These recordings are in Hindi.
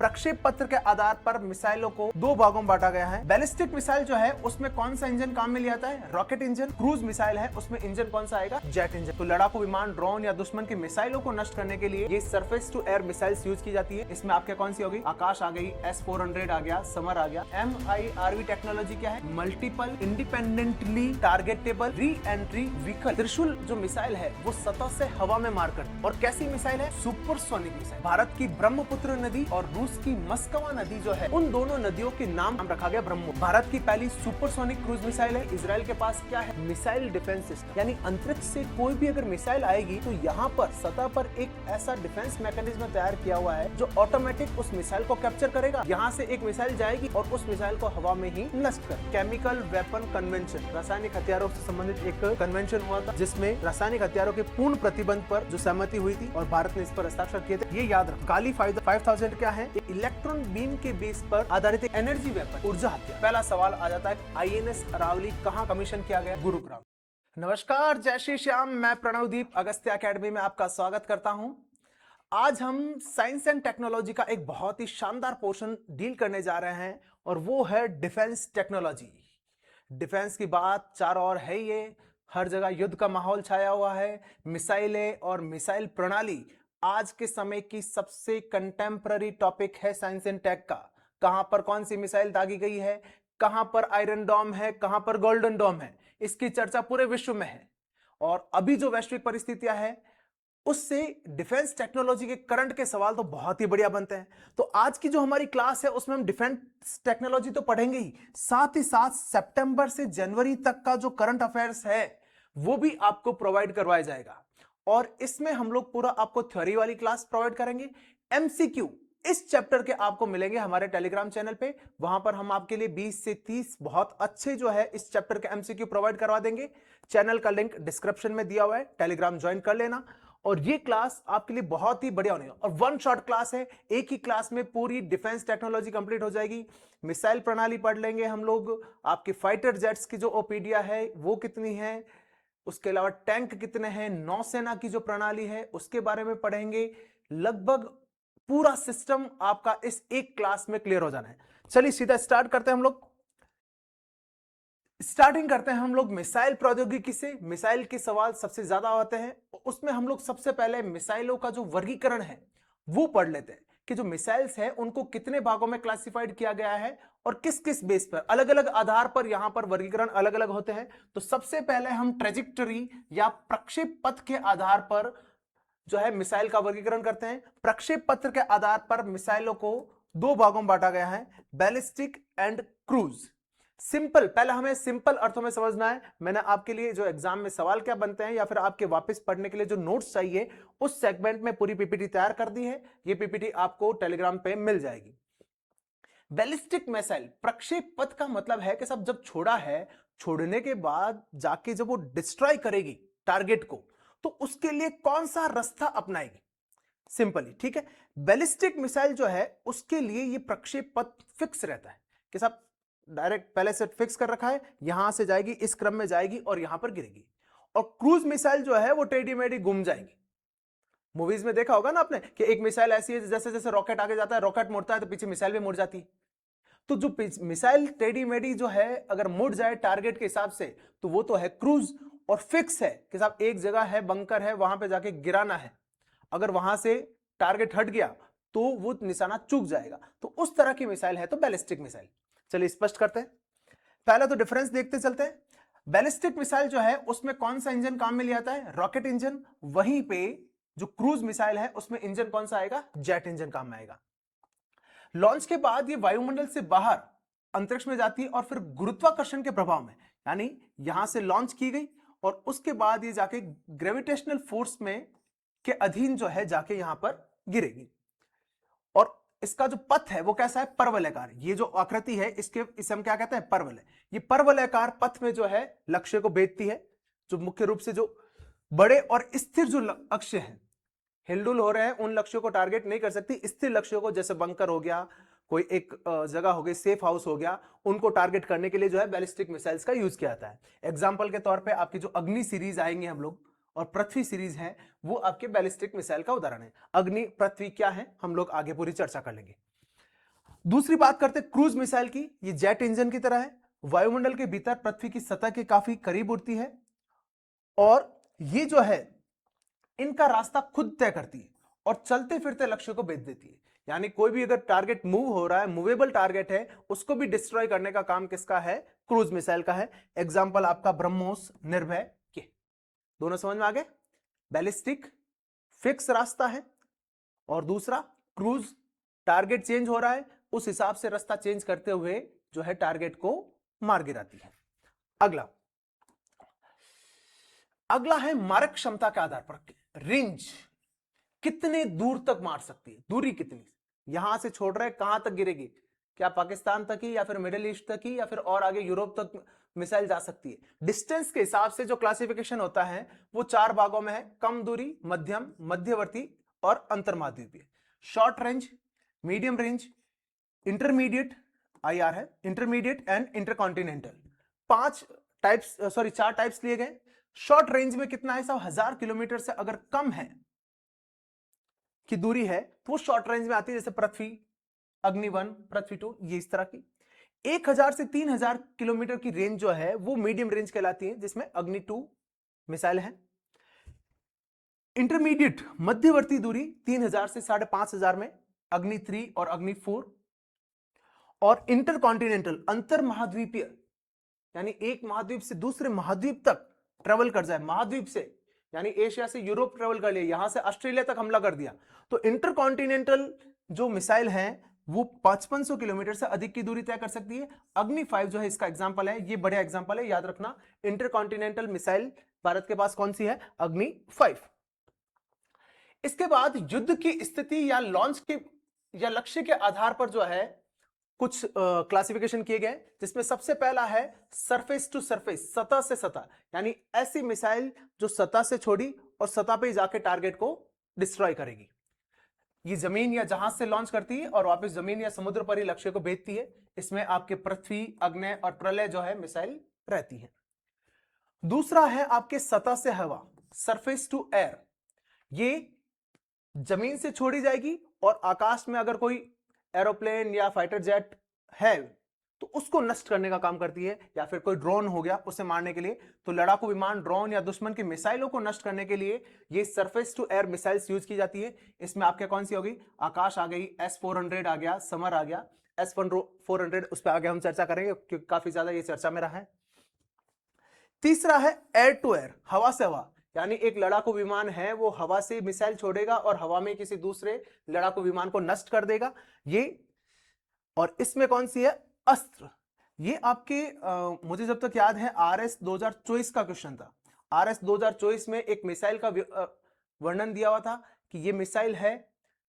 प्रक्षेप पत्र के आधार पर मिसाइलों को दो भागों में बांटा गया है। बैलिस्टिक मिसाइल जो है उसमें कौन सा इंजन काम में लिया जाता है? Rocket engine. क्रूज मिसाइल है उसमें इंजन कौन सा आएगा? Jet engine. तो लड़ाकू विमान, ड्रोन या दुश्मन की मिसाइलों को नष्ट करने के लिए ये surface to air missiles use की जाती है। इसमें आपके कौन सी होगी? आकाश आ गई, S-400 आ गया, समर आ गया। MIRV टेक्नोलॉजी क्या है? Multiple independently targetable re entry vehicle. त्रिशूल जो मिसाइल है वो सतह से हवा में मार करती है। और कैसी मिसाइल है? Supersonic missile. भारत की ब्रह्मपुत्र नदी और रूस की मस्कवा नदी जो है, उन दोनों नदियों के नाम रखा गया ब्रह्मो। भारत की पहली सुपरसोनिक क्रूज मिसाइल है। इजराइल के पास क्या है? मिसाइल डिफेंस सिस्टम, यानी अंतरिक्ष से कोई भी अगर मिसाइल आएगी तो यहाँ पर सतह पर एक ऐसा डिफेंस मैकेनिज्म तैयार किया हुआ है जो ऑटोमेटिक उस मिसाइल को कैप्चर करेगा। यहाँ से एक मिसाइल जाएगी और उस मिसाइल को हवा में ही नष्ट कर। केमिकल वेपन कन्वेंशन, रासायनिक हथियारों से संबंधित एक कन्वेंशन हुआ था जिसमें रासायनिक हथियारों के पूर्ण प्रतिबंध पर जो सहमति हुई थी और भारत ने इस पर हस्ताक्षर किए थे। ये याद रखो। काली 5000 क्या है? इलेक्ट्रॉन बीम के बेस पर आधारित एनर्जी वेपन, ऊर्जा हथियार। पहला सवाल आ जाता है, INS अरावली कहाँ कमीशन किया गया? गुरुग्राम। नमस्कार, जय श्री श्याम। मैं प्रणवदीप अगस्त्य एकेडमी में आपका स्वागत करता हूं। आज हम साइंस एंड टेक्नोलॉजी का एक बहुत ही शानदार पोर्शन डील करने जा रहे हैं और वो है डिफेंस टेक्नोलॉजी। डिफेंस की बात चारों ओर है, ये हर जगह युद्ध का माहौल छाया हुआ है। मिसाइलें और मिसाइल प्रणाली आज के समय की सबसे कंटेम्पररी टॉपिक है साइंस एंड टेक का। कहां पर कौन सी मिसाइल दागी गई है, कहां पर आयरन डोम है, कहां पर गोल्डन डोम है, इसकी चर्चा पूरे विश्व में है। और अभी जो वैश्विक परिस्थितियां हैं उससे डिफेंस टेक्नोलॉजी के करंट के सवाल तो बहुत ही बढ़िया बनते हैं। तो आज की जो हमारी क्लास है उसमें हम डिफेंस टेक्नोलॉजी तो पढ़ेंगे ही साथ सितंबर से जनवरी तक का जो करंट अफेयर्स है वो भी आपको प्रोवाइड करवाया जाएगा। और इसमें हम लोग पूरा आपको थ्योरी वाली क्लास प्रोवाइड करेंगे। MCQ इस चैप्टर के आपको मिलेंगे हमारे टेलीग्राम चैनल पे। वहां पर हम आपके लिए 20 से 30 बहुत अच्छे जो है इस चैप्टर के MCQ प्रोवाइड करवा देंगे। चैनल का लिंक डिस्क्रिप्शन में दिया हुआ है, टेलीग्राम ज्वाइन कर लेना। और ये क्लास आपके लिए बहुत ही बढ़िया होने और वन शॉट क्लास है। एक ही क्लास में पूरी डिफेंस टेक्नोलॉजी कंप्लीट हो जाएगी। मिसाइल प्रणाली पढ़ लेंगे हम लोग, आपके फाइटर जेट्स की जो ओपीडिया है वो कितनी है, उसके अलावा टैंक कितने हैं, नौसेना की जो प्रणाली है उसके बारे में पढ़ेंगे। लगभग पूरा सिस्टम आपका इस एक क्लास में क्लियर हो जाना है। चलिए सीधा स्टार्ट करते हैं हम लोग। स्टार्टिंग करते हैं हम लोग मिसाइल प्रौद्योगिकी से। मिसाइल के सवाल सबसे ज्यादा आते हैं, उसमें हम लोग सबसे पहले मिसाइलों का जो वर्गीकरण है वो पढ़ लेते हैं कि जो मिसाइल्स है उनको कितने भागों में क्लासिफाइड किया गया है और किस किस बेस पर, अलग अलग आधार पर यहां पर वर्गीकरण अलग अलग होते हैं। तो सबसे पहले हम ट्रेजेक्टरी या प्रक्षेप पथ के आधार पर जो है मिसाइल का वर्गीकरण करते हैं। प्रक्षेप पत्र के आधार पर मिसाइलों को दो भागों में बांटा गया है, बैलिस्टिक एंड क्रूज। सिंपल, पहले हमें सिंपल अर्थों में समझना है। मैंने आपके लिए जो एग्जाम में सवाल क्या बनते हैं या फिर आपके वापस पढ़ने के लिए जो नोट्स चाहिए उस सेगमेंट में पूरी पीपीटी तैयार कर दी है। ये पीपीटी आपको टेलीग्राम पे मिल जाएगी। बैलिस्टिक मिसाइल, प्रक्षेप पथ का मतलब है कि सब जब छोड़ा है, छोड़ने के बाद जाके जब वो डिस्ट्रॉय करेगी टारगेट को तो उसके लिए कौन सा रास्ता अपनाएगी। सिंपली, ठीक है। बैलिस्टिक मिसाइल जो है उसके लिए ये प्रक्षेप पथ फिक्स रहता है कि सब डायरेक्ट पहले से फिक्स कर रखा है, यहां से जाएगी, इस क्रम में जाएगी और यहां पर गिरेगी। और क्रूज मिसाइल जो है वो टेढ़ी मेढ़ी घूम जाएगी। मूवीज में देखा होगा ना आपने कि एक मिसाइल ऐसी है जैसे जैसे रॉकेट आगे जाता है, रॉकेट मुड़ता है तो पीछे मिसाइल भी मुड़ जाती है। तो जो मिसाइल टेढ़ी मेढ़ी जो है अगर मुड़ जाए टारगेट के हिसाब से तो वो तो है क्रूज। और फिक्स है कि साहब एक जगह है, बंकर है, वहां पे जाके गिराना है। अगर वहां से टारगेट हट गया तो वो निशाना चूक जाएगा। तो उस तरह की मिसाइल है तो बैलिस्टिक मिसाइल। चलिए स्पष्ट करते हैं। पहला तो डिफरेंस देखते चलते हैं। बैलिस्टिक मिसाइल जो है उसमें कौन सा इंजन काम में लिया जाता है? Rocket engine. वहीं पे जो क्रूज मिसाइल है उसमें इंजन कौन सा आएगा? जेट इंजन काम में आएगा। लॉन्च के बाद ये वायुमंडल से बाहर अंतरिक्ष में जाती है और फिर गुरुत्वाकर्षण के प्रभाव में, यानी यहां से लॉन्च की गई और उसके बाद ये जाके ग्रेविटेशनल फोर्स में के अधीन जो है जाके यहां पर गिरेगी। और इसका जो पथ है वो कैसा है? परवलयाकार। ये जो आकृति है इसे हम क्या कहते हैं? परवलय। ये परवलयाकार पथ में जो है लक्ष्य को भेदती है। जो मुख्य रूप से जो बड़े और स्थिर जो लक्ष्य हैं, हिलडुल हो रहे हैं, उन लक्ष्यों को टारगेट नहीं कर सकती। स्थिर लक्ष्यों को, जैसे बंकर हो गया, कोई एक जगह हो गई, सेफ हाउस हो गया, उनको टारगेट करने के लिए जो है बैलिस्टिक मिसाइल्स का यूज किया जाता है। एग्जांपल के तौर पे आपकी जो अग्नि सीरीज आएंगे हम लोग और पृथ्वी सीरीज है वो आपके बैलिस्टिक मिसाइल का उदाहरण है। अग्नि, पृथ्वी क्या है हम लोग आगे पूरी चर्चा कर लेंगे। दूसरी बात करते क्रूज मिसाइल की। ये जेट इंजन की तरह है, वायुमंडल के भीतर पृथ्वी की सतह के काफी करीब उड़ती है और ये जो है इनका रास्ता खुद तय करती है और चलते फिरते लक्ष्य को भेज देती है। यानी कोई भी अगर टारगेट मूव हो रहा है, मूवेबल टारगेट है, उसको भी डिस्ट्रॉय करने का काम किसका है? क्रूज मिसाइल का है। एग्जांपल आपका ब्रह्मोस, निर्भय के। दोनों समझ में आ गए? बैलिस्टिक फिक्स रास्ता है और दूसरा क्रूज, टारगेट चेंज हो रहा है, उस हिसाब से रास्ता चेंज करते हुए जो है टारगेट को मार गिराती है। अगला है मारक क्षमता के आधार पर रेंज, कितने दूर तक मार सकती है, दूरी कितनी, यहां से छोड़ रहे कहां तक गिरेगी, क्या पाकिस्तान तक ही या फिर मिडिल ईस्ट तक ही या फिर और आगे यूरोप तक मिसाइल जा सकती है। डिस्टेंस के हिसाब से जो क्लासिफिकेशन होता है वो 4 भागों में है, कम दूरी, मध्यम, मध्यवर्ती और अंतर्माध्यवीय। Short range, medium range, intermediate, IR है, इंटरमीडिएट एंड इंटरकॉन्टिनेंटल। 4 टाइप्स लिए गए। शॉर्ट रेंज में कितना है साहब? 1000 किलोमीटर से अगर कम है की दूरी है तो वो शॉर्ट रेंज में आती है, जैसे पृथ्वी, अग्नि 1, पृथ्वी 2, ये इस तरह की। 1000 से 3000 किलोमीटर की रेंज जो है वो मीडियम रेंज कहलाती है, जिसमें अग्नि 2 मिसाइल है। इंटरमीडिएट, मध्यवर्ती दूरी 3000 से 5500 में अग्नि 3 और अग्नि 4। और इंटरकॉन्टिनेंटल, अंतर महाद्वीपीय, यानी एक महाद्वीप से दूसरे महाद्वीप तक ट्रेवल कर जाए, महाद्वीप से यानी एशिया से यूरोप ट्रेवल कर लिया, यहां से ऑस्ट्रेलिया तक हमला कर दिया, तो इंटरकॉन्टिनेंटल जो मिसाइल है वो 5500 किलोमीटर से अधिक की दूरी तय कर सकती है। अग्नि 5 जो है इसका एग्जांपल है, ये बढ़िया एग्जांपल है, याद रखना। इंटरकॉन्टिनेंटल मिसाइल भारत के पास कौन सी है? अग्नि 5। इसके बाद युद्ध की स्थिति या लॉन्च के या लक्ष्य के आधार पर जो है कुछ क्लासिफिकेशन किए गए, जिसमें सबसे पहला है सरफेस टू सरफेस, सतह से सतह, यानी ऐसी मिसाइल जो सतह से छोड़ी और सतह पे जाके टारगेट को डिस्ट्रॉय करेगी। ये जमीन या जहाज से लॉन्च करती है और वापस जमीन या समुद्र पर ही लक्ष्य को भेजती है। इसमें आपके पृथ्वी, अग्नि और प्रलय जो है मिसाइल रहती है। दूसरा है आपके सतह से हवा, सरफेस टू एयर। ये जमीन से छोड़ी जाएगी और आकाश में अगर कोई एरोप्लेन या फाइटर जेट है तो उसको नष्ट करने का काम करती है, या फिर कोई ड्रोन हो गया उसे मारने के लिए। तो लड़ाकू विमान, ड्रोन या दुश्मन की मिसाइलों को नष्ट करने के लिए ये surface to air missiles use की जाती है। इसमें आपके कौन सी होगी? आकाश आ गई, S-400 आ गया, समर आ गया, S-400 उस पर आगे हम चर्चा करेंगे क्योंकि काफी ज्यादा ये चर्चा में रहा है। तीसरा है एयर टू एयर, हवा से हवा, यानी एक लड़ाकू विमान है वो हवा से मिसाइल छोड़ेगा और हवा में किसी दूसरे लड़ाकू विमान को नष्ट कर देगा ये। और इसमें कौन सी है? अस्त्र। ये आपके मुझे जब तक याद है RS 2024 का क्वेश्चन था। RS 2024 में एक मिसाइल का वर्णन दिया हुआ था कि ये मिसाइल है,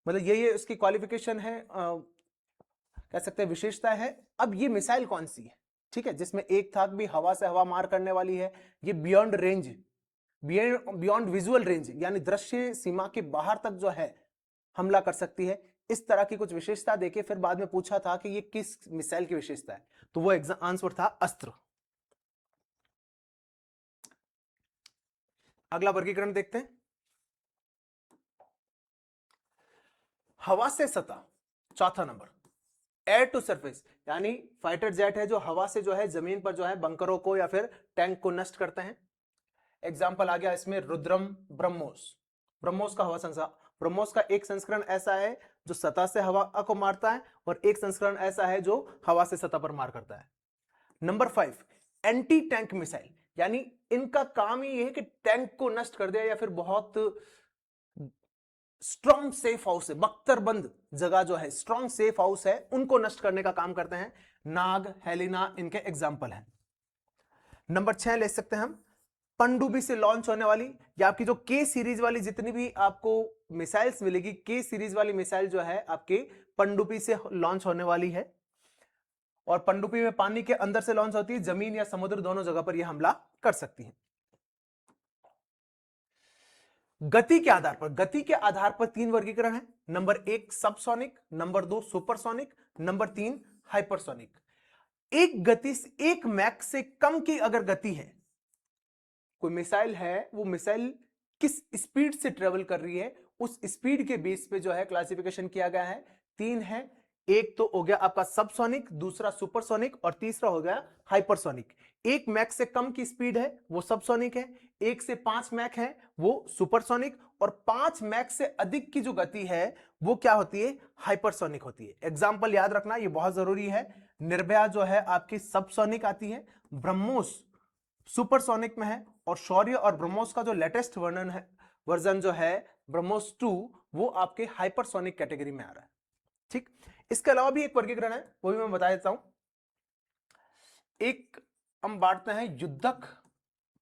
मतलब ये उसकी क्वालिफिकेशन है, कह सकते हैं विशेषता है। अब ये मिसाइल कौन सी है, ठीक है, जिसमें एक था भी हवा से हवा मार करने वाली है, ये beyond range, beyond visual range, यानी दृश्य सीमा के बाहर तक जो है हमला कर सकती है। इस तरह की कुछ विशेषता देके फिर बाद में पूछा था कि ये किस मिसाइल की विशेषता है, तो वो आंसर था अस्त्र। अगला वर्गीकरण देखते हैं। हवा से सतह, चौथा नंबर। एयर टू सरफेस, यानी फाइटर जेट है जो हवा से जो है जमीन पर जो है बंकरों को या फिर टैंक को नष्ट करते हैं। एग्जाम्पल आ गया इसमें रुद्रम, ब्रह्मोस। ब्रह्मोस का हवा संसार, ब्रह्मोस का एक संस्करण ऐसा है जो सतह से हवा को मारता है और एक संस्करण ऐसा है जो हवा से सतह पर मार करता है। नंबर 5, एंटी टैंक मिसाइल, यानी इनका काम ही है कि टैंक को नष्ट कर दिया या फिर बहुत स्ट्रॉन्ग सेफ हाउस है, बख्तरबंद जगह जो है, स्ट्रॉन्ग सेफ हाउस है, उनको नष्ट करने का काम करते हैं। नाग, हेलिना इनके एग्जाम्पल हैं। नंबर 6 ले सकते हैं हम, पनडुब्बी से लॉन्च होने वाली, या आपकी जो के सीरीज वाली जितनी भी आपको मिसाइल्स मिलेगी, के सीरीज वाली मिसाइल जो है आपके पनडुब्बी से लॉन्च होने वाली है। और पनडुब्बी में पानी के अंदर से लॉन्च होती है, जमीन या समुद्र दोनों जगह पर यह हमला कर सकती है। गति के आधार पर, गति के आधार पर 3 वर्गीकरण है। Number 1 subsonic, number 2 supersonic, number 3 hypersonic. एक गति से, एक मैक से कम की अगर गति है, कोई मिसाइल है, वो मिसाइल किस स्पीड से ट्रेवल कर रही है, उस स्पीड के बेस पे जो है क्लासिफिकेशन किया गया है। 3 है एक तो हो गया आपका सबसोनिक, दूसरा सुपरसोनिक और तीसरा हो गया हाइपरसोनिक। 1 मैक से कम की स्पीड है वो सबसोनिक है, 1 से 5 मैक है वो सुपरसोनिक, और 5 मैक से अधिक की जो गति है वो क्या होती है, हाइपरसोनिक होती है। एग्जांपल याद रखना, ये बहुत जरूरी है। निर्भया जो है आपकी सबसोनिक आती है, ब्रह्मोस सुपरसोनिक में है, और शौर्य और ब्रह्मोस का जो लेटेस्ट वर्जन जो है ब्रह्मोस 2, वो आपके हाइपरसोनिक कैटेगरी में आ रहा है। ठीक, इसके अलावा भी एक वर्गीकरण है, वो भी मैं बता देता हूं। एक हम बांटते हैं युद्धक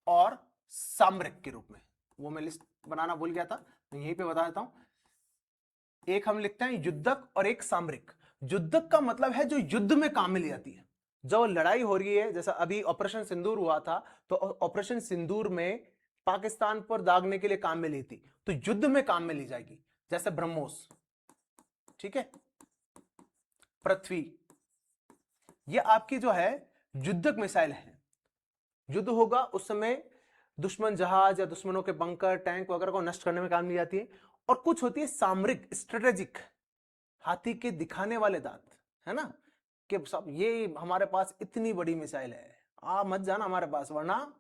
और सामरिक के रूप में, वो मैं लिस्ट बनाना भूल गया था, मैं यहीं पे बता देता हूं। एक हम लिखते हैं युद्धक और एक सामरिक। युद्धक का मतलब है जो युद्ध में काम में ली जाती है, जब लड़ाई हो रही है, जैसा अभी ऑपरेशन सिंदूर हुआ था, तो ऑपरेशन सिंदूर में पाकिस्तान पर दागने के लिए काम में ली थी, तो युद्ध में काम में ली जाएगी, जैसे ब्रह्मोस। ठीक है, पृथ्वी, ये आपकी जो है युद्धक मिसाइल है। युद्ध होगा उस समय दुश्मन जहाज या दुश्मनों के बंकर, टैंक वगैरह को नष्ट करने में काम ली जाती है। और कुछ होती है सामरिक, स्ट्रेटेजिक, हाथी के दिखाने वाले दांत, है ना, कि सब ये हमारे पास इतनी बड़ी मिसाइल है, आ मत जाना हमारे पास वरना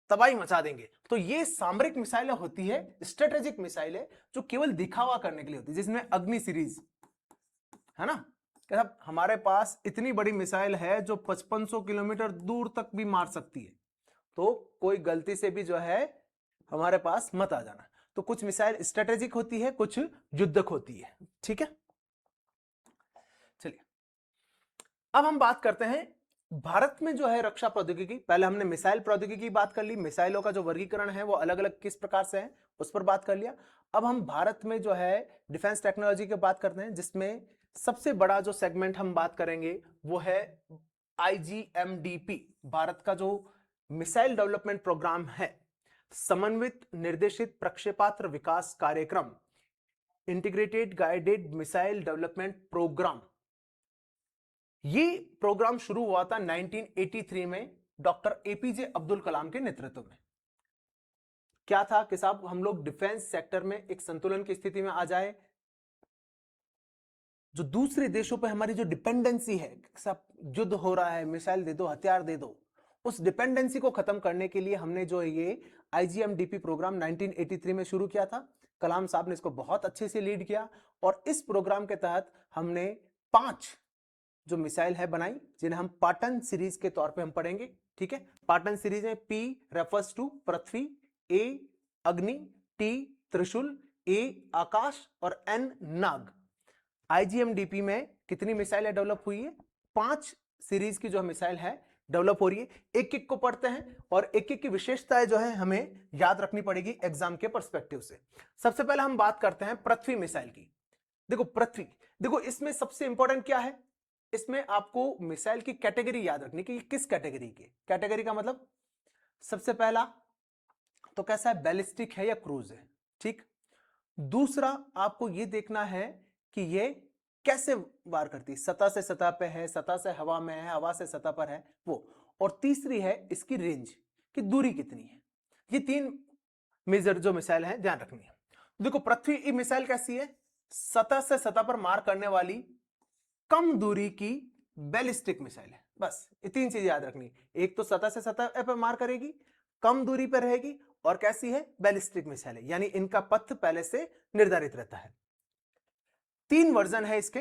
तबाही मचा देंगे। तो ये सामरिक मिसाइलें होती है, स्ट्रेटेजिक मिसाइलें जो केवल दिखावा करने के लिए होती है, जिसमें अग्नि सीरीज, है ना, हमारे पास इतनी बड़ी मिसाइल है जो 5500 किलोमीटर दूर तक भी मार सकती है, तो कोई गलती से भी जो है हमारे पास मत आ जाना। तो कुछ मिसाइल स्ट्रेटेजिक होती है, कुछ युद्धक होती है। ठीक है, चलिए अब हम बात करते हैं भारत में जो है रक्षा प्रौद्योगिकी। पहले हमने मिसाइल प्रौद्योगिकी की बात कर ली, मिसाइलों का जो वर्गीकरण है वो अलग अलग किस प्रकार से है उस पर बात कर लिया। अब हम भारत में जो है डिफेंस टेक्नोलॉजी की बात करते हैं, जिसमें सबसे बड़ा जो सेगमेंट हम बात करेंगे वो है IGMDP, भारत का जो मिसाइल डेवलपमेंट प्रोग्राम है, समन्वित निर्देशित प्रक्षेपास्त्र विकास कार्यक्रम, integrated guided missile development programme. ये प्रोग्राम शुरू हुआ था 1983 में डॉक्टर APJ अब्दुल कलाम के नेतृत्व में। क्या था कि साहब हम लोग डिफेंस सेक्टर में एक संतुलन की स्थिति में आ जाए, जो दूसरे देशों पे हमारी जो डिपेंडेंसी है, सब युद्ध हो रहा है, मिसाइल दे दो, हथियार दे दो, उस डिपेंडेंसी को खत्म करने के लिए हमने जो ये IGMDP प्रोग्राम 1983 में शुरू किया था। कलाम साहब ने इसको बहुत अच्छे से लीड किया, और इस प्रोग्राम के तहत हमने 5 जो मिसाइल है बनाई, जिन्हें हम पाटन सीरीज के तौर पे हम पढ़ेंगे। ठीक है, पाटन सीरीज में P refers to Prithvi, A Agni, T Trishul, A Akash और N नाग। IGMDP में कितनी मिसाइलें डेवलप हुई है, 5 सीरीज की जो मिसाइल है डेवलप हो रही है। एक एक को पढ़ते हैं और एक एक की विशेषताएं जो है हमें याद रखनी पड़ेगी एग्जाम के पर्सपेक्टिव से। सबसे पहले हम बात करते हैं पृथ्वी मिसाइल की। देखो पृथ्वी, देखो इसमें सबसे इंपॉर्टेंट क्या है, इसमें आपको मिसाइल की कैटेगरी याद रखनी कि किस कैटेगरी की। कैटेगरी का मतलब सबसे पहला तो कैसा है, बैलिस्टिक है या क्रूज है। ठीक, दूसरा आपको यह देखना है कि ये कैसे वार करती है, सतह से सतह पे है, सतह से हवा में है, हवा से सतह पर है वो। और तीसरी है इसकी रेंज, कि दूरी कितनी है। ये 3 मेजर जो मिसाइल है ध्यान रखनी है। देखो पृथ्वी मिसाइल कैसी है, सतह से सतह पर मार करने वाली कम दूरी की बैलिस्टिक मिसाइल है। बस ये 3 चीज याद रखनी, एक तो सतह से सतह पर मार करेगी, कम दूरी पर रहेगी, और कैसी है, बैलिस्टिक मिसाइल है, यानी इनका पथ पहले से निर्धारित रहता है। 3 वर्जन है इसके,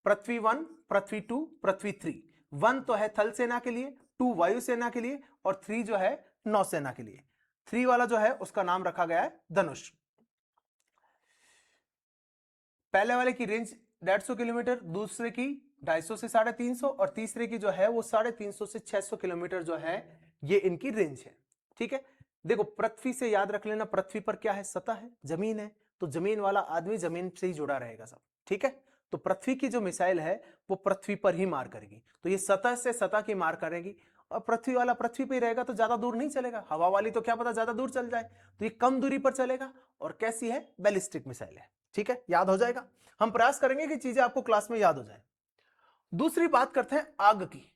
पृथ्वी 1, पृथ्वी 2, पृथ्वी 3। 1 तो है थल सेना के लिए, 2 वायुसेना के लिए, और 3 जो है नौसेना के लिए। 3 वाला जो है उसका नाम रखा गया है धनुष। पहले वाले की रेंज 150 किलोमीटर, दूसरे की 250 से 350, और तीसरे की जो है वो 350 से 600 किलोमीटर जो है ये इनकी रेंज है। ठीक है, देखो पृथ्वी से याद रख लेना, पृथ्वी पर क्या है, सतह है, जमीन है, तो जमीन वाला आदमी जमीन से ही जुड़ा रहेगा सब। ठीक है, तो पृथ्वी की जो मिसाइल है वो पृथ्वी पर ही मार करेगी, तो ये सतह से सतह की मार करेगी, और पृथ्वी वाला पृथ्वी पे ही रहेगा, तो ज्यादा दूर नहीं चलेगा। हवा वाली तो क्या पता ज्यादा दूर चल जाए, तो ये कम दूरी पर चलेगा, और कैसी है, बैलिस्टिक मिसाइल है। ठीक है, याद हो जाएगा, हम प्रयास करेंगे कि चीजें आपको क्लास में याद हो जाए। दूसरी बात करते हैं आग की।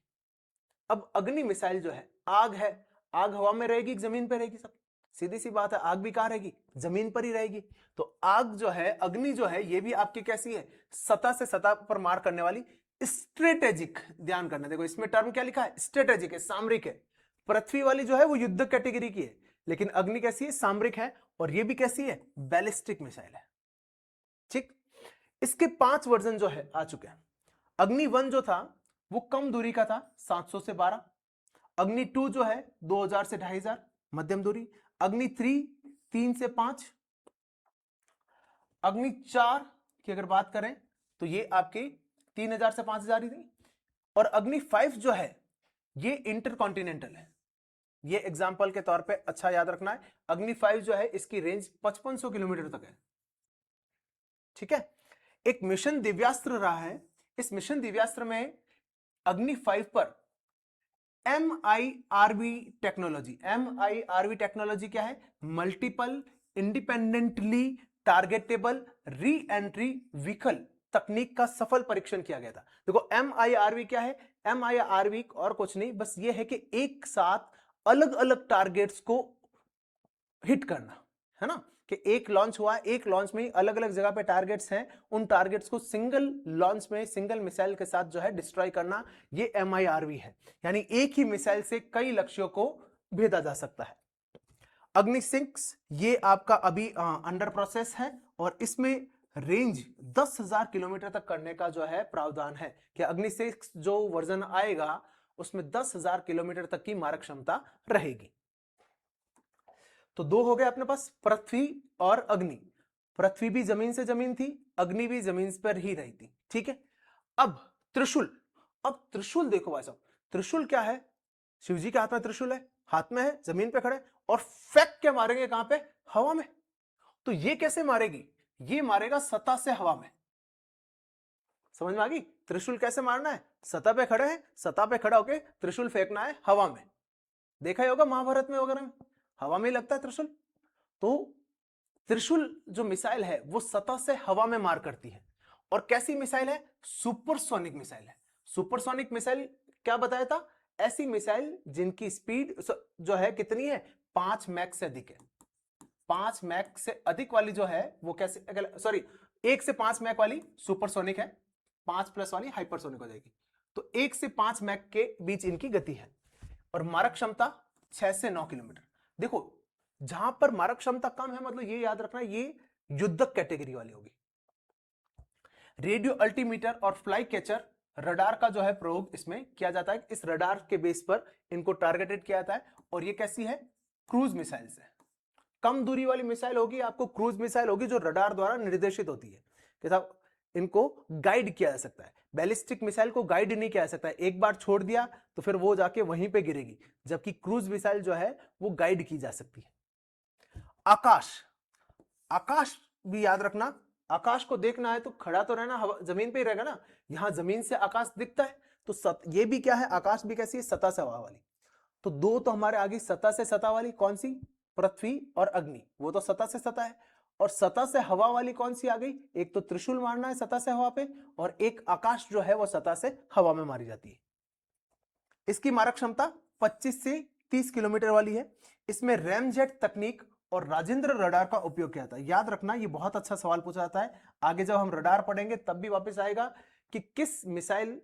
अब अग्नि मिसाइल जो है, आग है, आग हवा में रहेगी, जमीन पर रहेगी, सब सीधी सी बात है, आग भी कहां रहेगी, जमीन पर ही रहेगी। तो आग जो है, अग्नि जो है, ये भी आपकी कैसी है, सतह से सतह पर मार करने वाली, स्ट्रेटेजिक, ध्यान करना, देखो इसमें टर्म क्या लिखा है, स्ट्रेटेजिक है, सामरिक है। पृथ्वी वाली जो है वो युद्ध कैटेगरी की है, लेकिन अग्नि कैसी है, सामरिक है, और ये भी कैसी है, बैलिस्टिक मिसाइल है। ठीक, इसके 5 वर्जन जो है आ चुके हैं। अग्नि 1 जो था वो कम दूरी का था, 700 से 12। अग्नि 2 जो है 2000 से 2500 मध्यम दूरी। अग्नि 3 3 से 5। अग्नि 4 की अगर बात करें तो ये आपकी 3000 से 5000 ही थी। और अग्नि 5 जो है ये इंटरकॉन्टिनेंटल है। ये एग्जाम्पल के तौर पे अच्छा याद रखना है, अग्नि 5 जो है इसकी रेंज 5500 किलोमीटर तक है। ठीक है, एक मिशन दिव्यास्त्र रहा है, इस मिशन दिव्यास्त्र में अग्नि 5 पर MIRV टेक्नोलॉजी क्या है, multiple independently targetable re entry vehicle तकनीक का सफल परीक्षण किया गया था। देखो MIRV क्या है, MIRV और कुछ नहीं, बस ये है कि एक साथ अलग अलग टारगेट्स को हिट करना, है ना, कि एक लॉन्च हुआ, एक लॉन्च में अलग अलग जगह पे टारगेट्स हैं, उन टारगेट्स को सिंगल लॉन्च में सिंगल मिसाइल के साथ जो है डिस्ट्रॉय करना, ये MIRV है। यानी एक ही मिसाइल से कई लक्ष्यों को भेदा जा सकता है। अग्नि 6 ये आपका अभी अंडर प्रोसेस है, और इसमें रेंज 10,000 किलोमीटर तक करने का जो है प्रावधान है, कि अग्नि 6 जो वर्जन आएगा उसमें 10,000 किलोमीटर तक की मारक क्षमता रहेगी। तो 2 हो गए अपने पास, पृथ्वी और अग्नि। पृथ्वी भी जमीन से जमीन थी, अग्नि भी जमीन पर ही रही थी। ठीक है, अब त्रिशूल। अब त्रिशूल देखो भाई साहब, त्रिशूल क्या है, शिव जी के हाथ में त्रिशूल है, हाथ में है, जमीन पे खड़े, और फेंक के मारेंगे कहां पे, हवा में। तो ये कैसे मारेगी, ये मारेगा सतह से हवा में। समझ में आ गई, त्रिशूल कैसे मारना है, सतह पे खड़े हैं, सतह पे खड़ा होके त्रिशूल फेंकना है हवा में। देखा ही होगा महाभारत में वगैरह में, हवा में लगता है त्रिशूल। तो त्रिशूल जो मिसाइल है वो सतह से हवा में मार करती है। और कैसी मिसाइल है, सुपरसोनिक मिसाइल है। सुपरसोनिक मिसाइल क्या बताया था, ऐसी मिसाइल जिनकी स्पीड जो है कितनी है, 5 मैक से अधिक है। 5 मैक से अधिक वाली जो है वो कैसे, सॉरी 1 से 5 मैक वाली सुपरसोनिक है, 5+ वाली हाइपरसोनिक हो जाएगी। तो 1 से 5 मैक के बीच इनकी गति है, और मारक क्षमता 6 से 9 किलोमीटर। देखो जहां पर मारक क्षमता कम है, मतलब ये याद रखना ये युद्धक कैटेगरी वाली होगी। रेडियो अल्टीमीटर और फ्लाई कैचर रडार का जो है प्रयोग इसमें किया जाता है, इस रडार के बेस पर इनको टारगेटेड किया जाता है। और ये कैसी है, क्रूज मिसाइल से कम दूरी वाली मिसाइल होगी, आपको क्रूज मिसाइल होगी जो रडार द्वारा निर्देशित होती है, कि साहब इनको गाइड किया जा सकता है। बैलिस्टिक मिसाइल को गाइड नहीं किया जा सकता है, एक बार छोड़ दिया तो फिर वो जाके वहीं पे गिरेगी, जबकि क्रूज मिसाइल जो है वो गाइड की जा सकती है। आकाश, आकाश भी याद रखना, आकाश को देखना है तो खड़ा तो रहना, जमीन पे ही रहेगा ना, यहां जमीन से आकाश दिखता है, तो ये भी क्या है, आकाश भी कैसी है, सतह से हवा वाली। तो 2 तो हमारे आगे सतह से सतह वाली, कौन सी, पृथ्वी और अग्नि, वो तो सतह से सतह है। और सतह से हवा वाली कौन सी आ गई, एक तो त्रिशूल मारना है सतह से हवा पे, और एक आकाश जो है वो सतह से हवा में मारी जाती है। इसकी मारक क्षमता 25 से 30 किलोमीटर वाली है। इसमें रैमजेट तकनीक और राजेंद्र रडार का उपयोग किया जाता है। याद रखना ये बहुत अच्छा सवाल पूछा जाता है, आगे जब हम रडार पढ़ेंगे तब भी वापस आएगा कि किस मिसाइल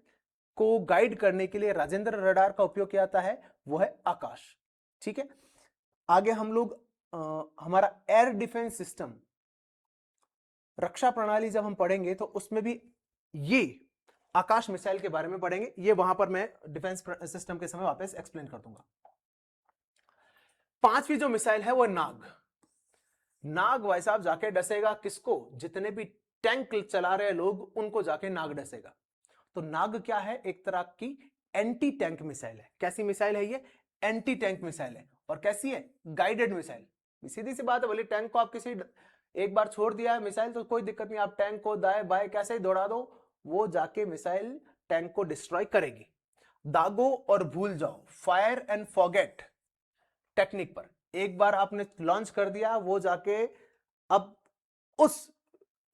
को गाइड करने के लिए राजेंद्र रडार का उपयोग किया जाता है, वो है आकाश। ठीक है, आगे हम लोग हमारा एयर डिफेंस सिस्टम, रक्षा प्रणाली जब हम पढ़ेंगे तो उसमें भी ये आकाश मिसाइल के बारे में पढ़ेंगे, ये वहां पर मैं डिफेंस सिस्टम के समय वापस एक्सप्लेन कर दूंगा। 5वीं जो मिसाइल है वो नाग। नाग भाई साहब जाके डसेगा किसको, जितने भी टैंक चला रहे लोग उनको जाके नाग डसेगा। तो नाग क्या है, एक तरह की एंटी टैंक मिसाइल है। कैसी मिसाइल है ये, एंटी टैंक मिसाइल है। और कैसी है, गाइडेड मिसाइल। सीधी सी बात है, बोले टैंक को आप किसी एक बार छोड़ दिया है मिसाइल तो कोई दिक्कत नहीं, आप टैंक को दाएं बाएं कैसे ही दौड़ा दो, वो जाके मिसाइल टैंक को डिस्ट्रॉय करेगी। दागो और भूल जाओ, फायर एंड फॉरगेट टेक्निक पर एक बार आपने लॉन्च कर दिया, वो जाके अब उस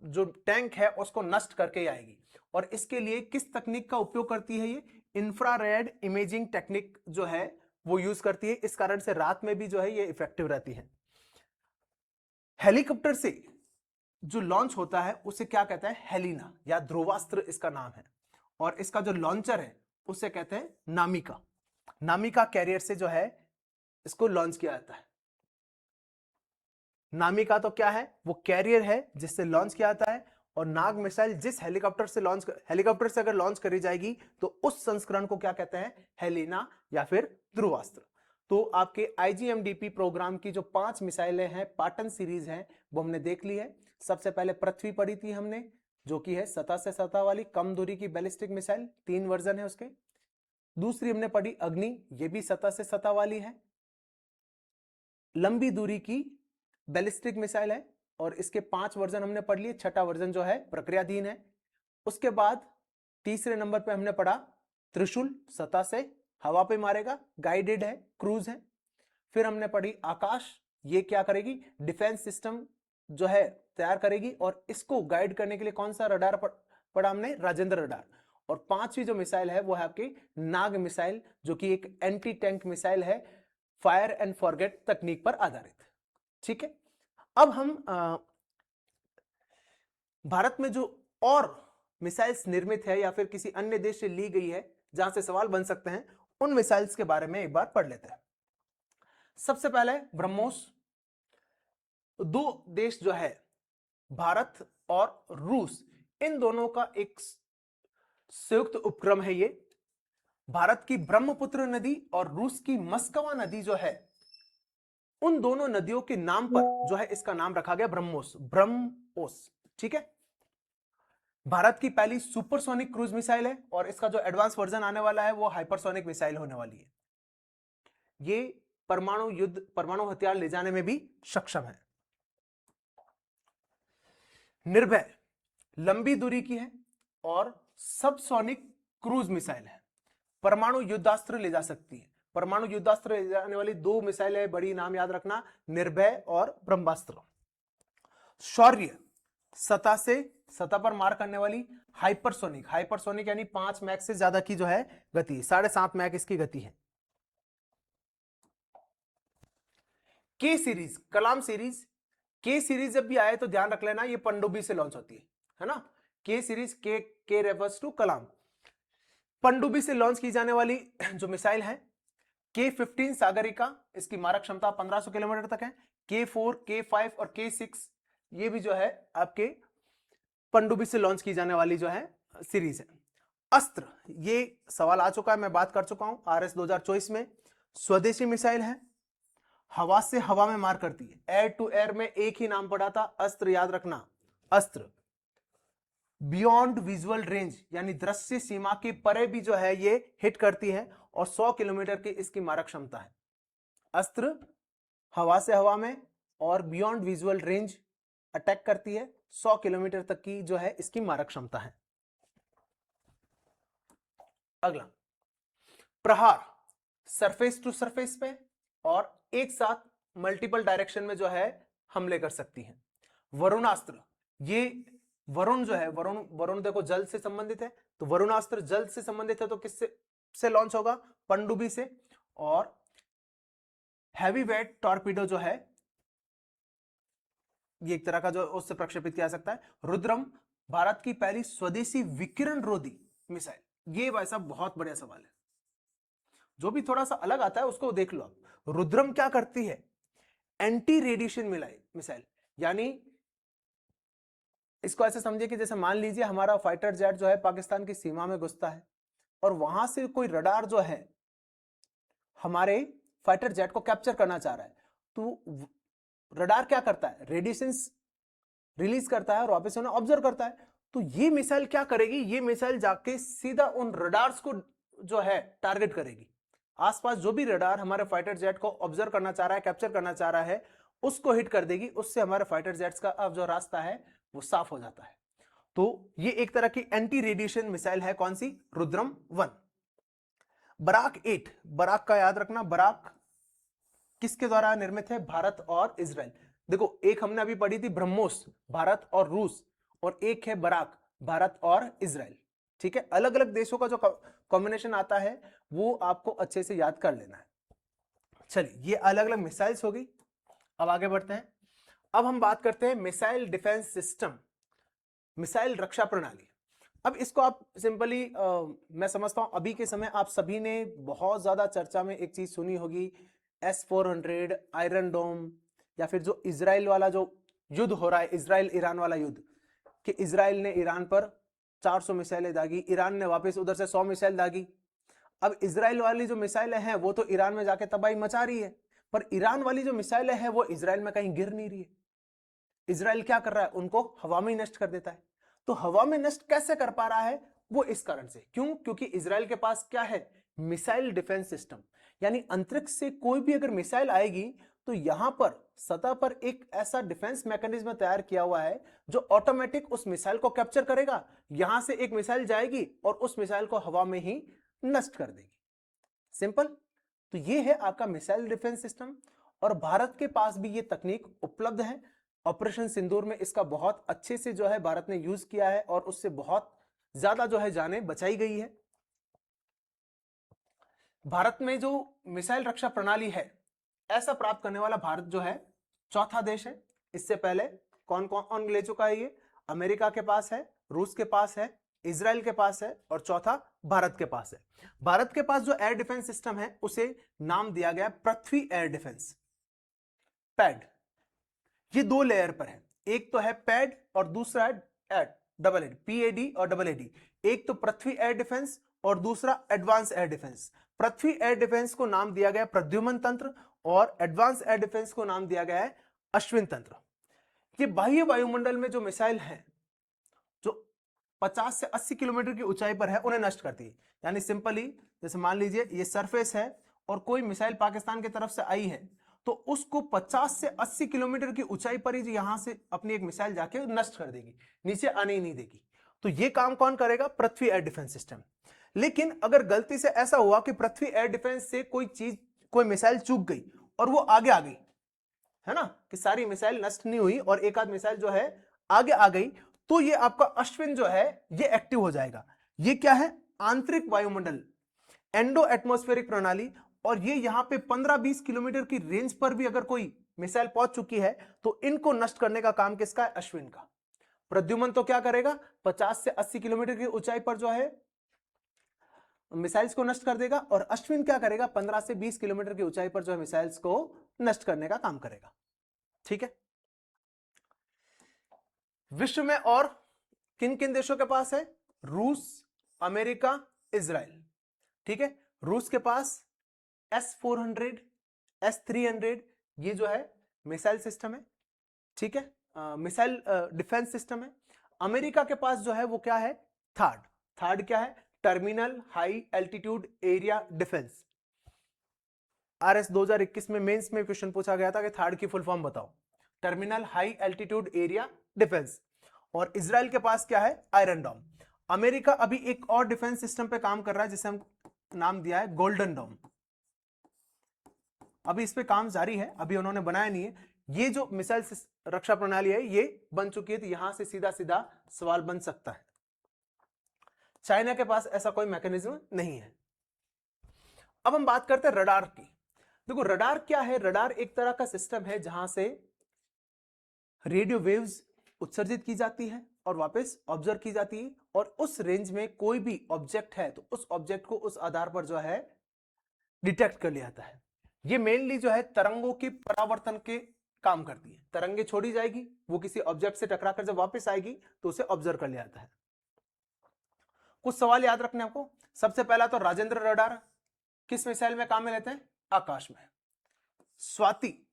जो टैंक है उसको नष्ट करके आएगी। और इसके लिए किस तकनीक का उपयोग करती है ये, इंफ्रारेड इमेजिंग टेक्निक जो है वो यूज करती है। इस कारण से रात में भी जो है ये इफेक्टिव रहती है। हेलीकॉप्टर से जो लॉन्च होता है उसे क्या कहता है, हेलिना या ध्रुवास्त्र इसका नाम है। और इसका जो लॉन्चर है उसे कहते हैं नामिका। नामिका कैरियर से जो है इसको लॉन्च किया जाता है। नामिका तो क्या है, वो कैरियर है जिससे लॉन्च किया जाता है। और नाग मिसाइल जिस हेलीकॉप्टर से अगर लॉन्च करी जाएगी तो उस संस्करण को क्या कहते हैं, हेलिना या फिर ध्रुवास्त्र। तो आपके आईजीएमडीपी प्रोग्राम की जो 5 मिसाइलें हैं, पाटन सीरीज हैं, वो हमने देख ली है। सबसे पहले पृथ्वी पढ़ी थी हमने, जो कि है सतह से सतह वाली कम दूरी की बैलिस्टिक मिसाइल, 3 वर्जन है उसके। दूसरी हमने पढ़ी अग्नि, ये भी सतह से सतह वाली है, लंबी दूरी की बैलिस्टिक मिसाइल है, और इसके 5 वर्जन हमने पढ़ लिए। छठा वर्जन जो है प्रक्रियाधीन है। उसके बाद तीसरे नंबर पे हमने पढ़ा त्रिशूल, सतह से हवा पे मारेगा, गाइडेड है, क्रूज है। फिर हमने पढ़ी आकाश, ये क्या करेगी, डिफेंस सिस्टम जो है तैयार करेगी, और इसको गाइड करने के लिए कौन सा रडार पढ़ा हमने, राजेंद्र रडार। और 5वीं जो मिसाइल है वो है आपकी नाग मिसाइल, जो कि एक एंटी टैंक मिसाइल है, फायर एंड फॉरगेट तकनीक पर आधारित। ठीक है, अब हम भारत में जो और मिसाइल्स निर्मित है या फिर किसी अन्य देश से ली गई है जहां से सवाल बन सकते हैं, उन मिसाइल्स के बारे में एक बार पढ़ लेते हैं। सबसे पहले ब्रह्मोस। 2 देश जो है भारत और रूस, इन दोनों का एक संयुक्त उपक्रम है ये। भारत की ब्रह्मपुत्र नदी और रूस की मस्कवा नदी जो है, उन दोनों नदियों के नाम पर जो है इसका नाम रखा गया ब्रह्मोस, ब्रह्मोस। ठीक है, भारत की पहली सुपरसोनिक क्रूज मिसाइल है, और इसका जो एडवांस वर्जन आने वाला है वो हाइपरसोनिक मिसाइल होने वाली है। ये परमाणु हथियार ले जाने में भी सक्षम है। निर्भय लंबी दूरी की है और सबसोनिक क्रूज मिसाइल है, परमाणु युद्धास्त्र ले जा सकती है। परमाणु युद्धास्त्र ले जाने वाली 2 मिसाइल है, बड़ी नाम याद रखना, निर्भय और ब्रह्मास्त्र। शौर्य सतह से सतह पर मार करने वाली, हाइपरसोनिक, हाइपरसोनिक यानी 5 मैक से ज्यादा की जो है गति, 7.5 मैक इसकी गति है। के सीरीज, कलाम सीरीज। के सीरीज जब भी आए तो ध्यान रख लेना, ये पनडुब्बी से लॉन्च होती है ना। के सीरीज, के रेफर्स टू कलाम। पनडुब्बी से लॉन्च की जाने वाली जो मिसाइल है K-15 सागरिका, इसकी मारक क्षमता 1500 किलोमीटर तक है। K-4, K-5 और K-6 ये भी जो है आपके पनडुब्बी से लॉन्च की जाने वाली जो है सीरीज है। अस्त्र, ये सवाल आ चुका है, मैं बात कर चुका हूं RS 2024 में। स्वदेशी मिसाइल है, हवा से हवा में मार करती है। एयर टू एयर में एक ही नाम पड़ा था, अस्त्र याद रखना, अस्त्र। बियॉन्ड विजुअल रेंज यानी दृश्य सीमा के परे भी जो है ये हिट करती है, और 100 किलोमीटर की इसकी मारक क्षमता है। अस्त्र हवा से हवा में और बियॉन्ड विजुअल रेंज अटैक करती है, 100 किलोमीटर तक की जो है इसकी मारक क्षमता है। अगला प्रहार, सरफेस टू सरफेस पे और एक साथ मल्टीपल डायरेक्शन में जो है हमले कर सकती है। वरुणास्त्र, ये वरुण जो है, वरुण देखो जल से संबंधित है, तो वरुणास्त्र जल से संबंधित है, तो किससे लॉन्च होगा, पनडुब्बी से। और हैवी वेट टॉर्पीडो जो है, ये एक तरह का जो उससे प्रक्षेपित किया जा सकता है। रुद्रम, भारत की पहली स्वदेशी विकिरण रोधी मिसाइल। ये भाई साहब बहुत बढ़िया सवाल है, जो भी थोड़ा सा अलग आता है उसको देख लो आप। रुद्रम क्या करती है, एंटी रेडिएशन मिसाइल, यानी इसको ऐसे समझिए कि जैसे मान लीजिए हमारा फाइटर जेट जो है पाकिस्तान की सीमा में घुसता है, और वहां से कोई रडार जो है हमारे फाइटर जेट को कैप्चर करना चाह रहा है, तो रडार क्या करता है, रेडिएशन रिलीज करता है और वापस उन्हें ऑब्जर्व करता है। तो ये मिसाइल क्या करेगी, ये मिसाइल जाके सीधा उन रडार्स को जो है टारगेट करेगी। आसपास जो भी रडार हमारे फाइटर जेट को ऑब्जर्व करना चाह रहा है, कैप्चर करना चाह रहा है, उसको हिट कर देगी। उससे हमारे फाइटर जेट्स का अब जो रास्ता है वो साफ हो जाता है। तो ये एक तरह की एंटी रेडिएशन मिसाइल है, कौन सी, रुद्रम 1। बराक 8, बराक का याद रखना, बराक किसके द्वारा निर्मित है, भारत और इजराइल। देखो एक हमने अभी पढ़ी थी ब्रह्मोस, भारत और रूस, और एक है बराक, भारत और इजराइल। ठीक है, अलग अलग देशों का जो कॉम्बिनेशन आता है वो आपको अच्छे से याद कर लेना है। चलिए, ये अलग अलग मिसाइल्स हो गई। अब आगे बढ़ते हैं। अब हम बात करते हैं मिसाइल डिफेंस सिस्टम, मिसाइल रक्षा प्रणाली। अब इसको आप सिंपली मैं समझता हूं अभी के समय आप सभी ने बहुत ज्यादा चर्चा में एक चीज सुनी होगी, S-400 आयरन डोम, या फिर जो इजराइल वाला जो युद्ध हो रहा है, इजराइल ईरान वाला युद्ध, कि इजराइल ने ईरान पर 400 मिसाइलें दागी, ईरान ने वापस उधर से 100 मिसाइल दागी। अब इजराइल वाली जो मिसाइलें हैं वो तो ईरान में जाके तबाही मचा रही है, पर ईरान वाली जो मिसाइलें हैं वो इजराइल में कहीं गिर नहीं रही है। इजराइल क्या कर रहा है, उनको हवा में ही नष्ट कर देता है। तो हवा में नष्ट कैसे कर पा रहा है, वो इस कारण से, क्यों, क्योंकि इजराइल के पास क्या है, मिसाइल डिफेंस सिस्टम, यानी अंतरिक्ष से कोई भी अगर मिसाइल आएगी तो यहां पर सतह पर एक ऐसा डिफेंस मैकेनिज्म तैयार किया हुआ है जो ऑटोमेटिक उस मिसाइल को कैप्चर करेगा। यहां से एक मिसाइल जाएगी और उस मिसाइल को हवा में ही नष्ट कर देगी। सिंपल। तो ये है आपका मिसाइल डिफेंस सिस्टम, और भारत के पास भी ये तकनीक उपलब्ध है। ऑपरेशन सिंदूर में इसका बहुत अच्छे से जो है भारत ने यूज किया है और उससे बहुत ज्यादा जो है जानें बचाई गई है। भारत में जो मिसाइल रक्षा प्रणाली है, ऐसा प्राप्त करने वाला भारत जो है चौथा देश है। इससे पहले कौन कौन ले चुका है, ये अमेरिका के पास है, रूस के पास है, इजराइल के पास है, और चौथा भारत के पास है। भारत के पास जो एयर डिफेंस सिस्टम है उसे नाम दिया गया पृथ्वी एयर डिफेंस, पैड। ये दो लेयर पर है, एक तो है पैड और दूसरा है एड, डबल एड, PAD और डबल AD। एक तो पृथ्वी एयर डिफेंस और दूसरा एडवांस एयर डिफेंस। पृथ्वी एयर डिफेंस को नाम दिया गया प्रद्युमन तंत्र और एडवांस एयर डिफेंस को नाम दिया गया है अश्विन तंत्र। ये बाह्य वायुमंडल में जो मिसाइल है जो 50 से 80 किलोमीटर की ऊंचाई पर है उन्हें नष्ट करती है। यानी सिंपली जैसे मान लीजिए ये सरफेस है और कोई मिसाइल पाकिस्तान की तरफ से आई है तो उसको 50 से 80 किलोमीटर की ऊंचाई पर ही यहां से अपनी एक मिसाइल जाके नष्ट कर देगी, नीचे आने ही नहीं देगी। तो ये काम कौन करेगा, पृथ्वी एयर डिफेंस सिस्टम। लेकिन अगर गलती से ऐसा हुआ कि पृथ्वी एयर डिफेंस से कोई मिसाइल चूक गई और वो आगे आ गई, है ना, कि सारी मिसाइल नष्ट नहीं हुई और एक आध मिसाइल जो है आगे आ गई, तो ये आपका अश्विन जो है ये एक्टिव हो जाएगा। ये क्या है, आंतरिक वायुमंडल, एंडो एटमॉस्फेरिक प्रणाली। और ये यहां पे 15-20 किलोमीटर की रेंज पर भी अगर कोई मिसाइल पहुंच चुकी है तो इनको नष्ट करने का काम किसका है, अश्विन का। प्रद्युमन तो क्या करेगा, 50 से 80 किलोमीटर की ऊंचाई पर जो है मिसाइल्स को नष्ट कर देगा, और अश्विन क्या करेगा, 15 से 20 किलोमीटर की ऊंचाई पर जो है मिसाइल्स को नष्ट करने का काम करेगा। ठीक है। विश्व में और किन किन देशों के पास है, रूस, अमेरिका, इजराइल। ठीक है। रूस के पास S-400, S-300 ये जो है मिसाइल सिस्टम है। ठीक है, मिसाइल डिफेंस सिस्टम है। अमेरिका के पास जो है वो क्या है, थार्ड क्या है, terminal high altitude area defence. RS 2021 में मेंस में क्वेश्चन पूछा गया था कि थार्ड की फुल फॉर्म बताओ, terminal high altitude area defence. और इजराइल के पास क्या है, आयरन डोम। अमेरिका अभी एक और डिफेंस सिस्टम पे काम कर रहा है जिसे हम नाम दिया है गोल्डन डोम। अभी इस पे काम जारी है, अभी उन्होंने बनाया नहीं है। ये जो मिसाइल रक्षा प्रणाली है ये बन चुकी है, तो यहां से सीधा सीधा सवाल बन सकता है। चाइना के पास ऐसा कोई मैकेनिज्म नहीं है। अब हम बात करते हैं रडार की। देखो रडार क्या है, रडार एक तरह का सिस्टम है जहां से रेडियो वेव्स उत्सर्जित की जाती है और वापस ऑब्जर्व की जाती है, और उस रेंज में कोई भी ऑब्जेक्ट है तो उस ऑब्जेक्ट को उस आधार पर जो है डिटेक्ट कर लिया जाता है। ये मेनली जो है तरंगों के परावर्तन के काम करती है। तरंगे छोड़ी जाएगी, वो किसी ऑब्जेक्ट से टकराकर जब वापस आएगी तो उसे ऑब्जर्व कर लिया जाता है। कुछ सवाल याद रखने आपको। सबसे पहला तो राजेंद्र रडार किस मिसाइल में काम में लेते हैं, आकाश में। स्वाति,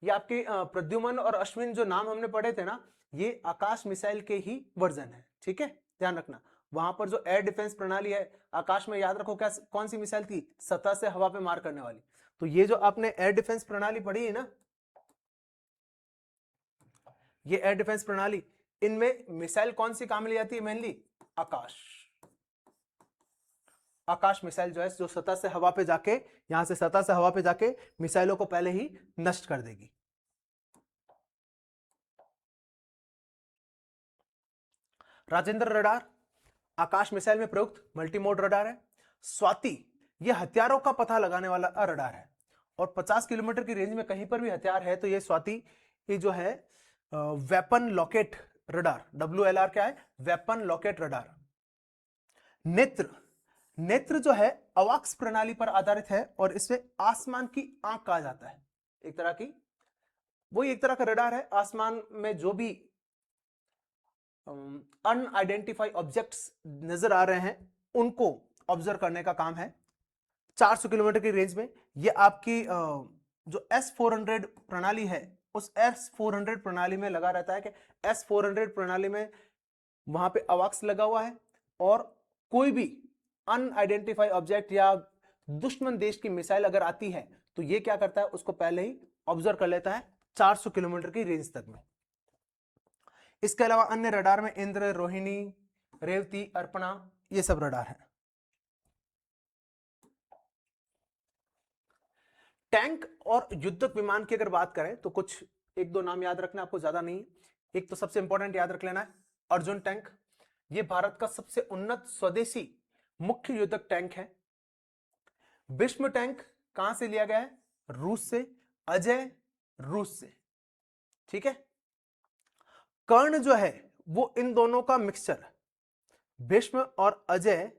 ये आपके प्रद्युमन और अश्विन जो नाम हमने पढ़े थे ना, ये आकाश मिसाइल के ही वर्जन है। ठीक है, ध्यान रखना। वहां पर जो एयर डिफेंस प्रणाली है आकाश में, याद रखो क्या कौन सी मिसाइल थी, सतह से हवा पे मार करने वाली। तो ये जो आपने एयर डिफेंस प्रणाली पढ़ी है ना, ये एयर डिफेंस प्रणाली, इनमें मिसाइल कौन सी काम में ली जाती है, मेनली आकाश मिसाइल जो है जो सतह से हवा पे जाके, यहां से सतह से हवा पे जाके मिसाइलों को पहले ही नष्ट कर देगी। राजेंद्र रडार आकाश मिसाइल में प्रयुक्त मल्टीमोड रडार है। स्वाति ये हथियारों का पता लगाने वाला रडार है, और 50 किलोमीटर की रेंज में कहीं पर भी हथियार है तो ये स्वाति ये जो है वेपन लॉकेट रडार, WLR क्या है? Weapon locket radar. नेत्र, नेत्र जो है अवाक्स प्रणाली पर आधारित है और इसे आसमान की आंख कहा जाता है। एक तरह की, वही एक तरह का रडार है, आसमान में जो भी अनआइडेंटिफाइड ऑब्जेक्ट्स नजर आ रहे हैं उनको ऑब्जर्व करने का काम है। 400 किलोमीटर की रेंज में ये आपकी जो S-400 प्रणाली है, उस S-400 प्रणाली में लगा रहता है कि S-400 प्रणाली में वहां पे अवाक्स लगा हुआ है और कोई भी अनआइडेंटिफाइड ऑब्जेक्ट या दुश्मन देश की मिसाइल अगर आती है तो ये क्या करता है, उसको पहले ही ऑब्जर्व कर लेता है 400 किलोमीटर की रेंज तक में। इसके अलावा अन्य रडार में इंद्र, रोहिणी, रेवती, अर्पणा, ये सब रडार है। टैंक और युद्धक विमान की अगर बात करें तो कुछ एक दो नाम याद रखना, आपको ज्यादा नहीं। एक तो सबसे इंपॉर्टेंट याद रख लेना है, अर्जुन टैंक। ये भारत का सबसे उन्नत स्वदेशी मुख्य युद्धक टैंक है। भीष्म टैंक कहां से लिया गया है? रूस से। अजय रूस से, ठीक है। कर्ण जो है वो इन दोनों का मिक्सचर, भीष्म और अजय,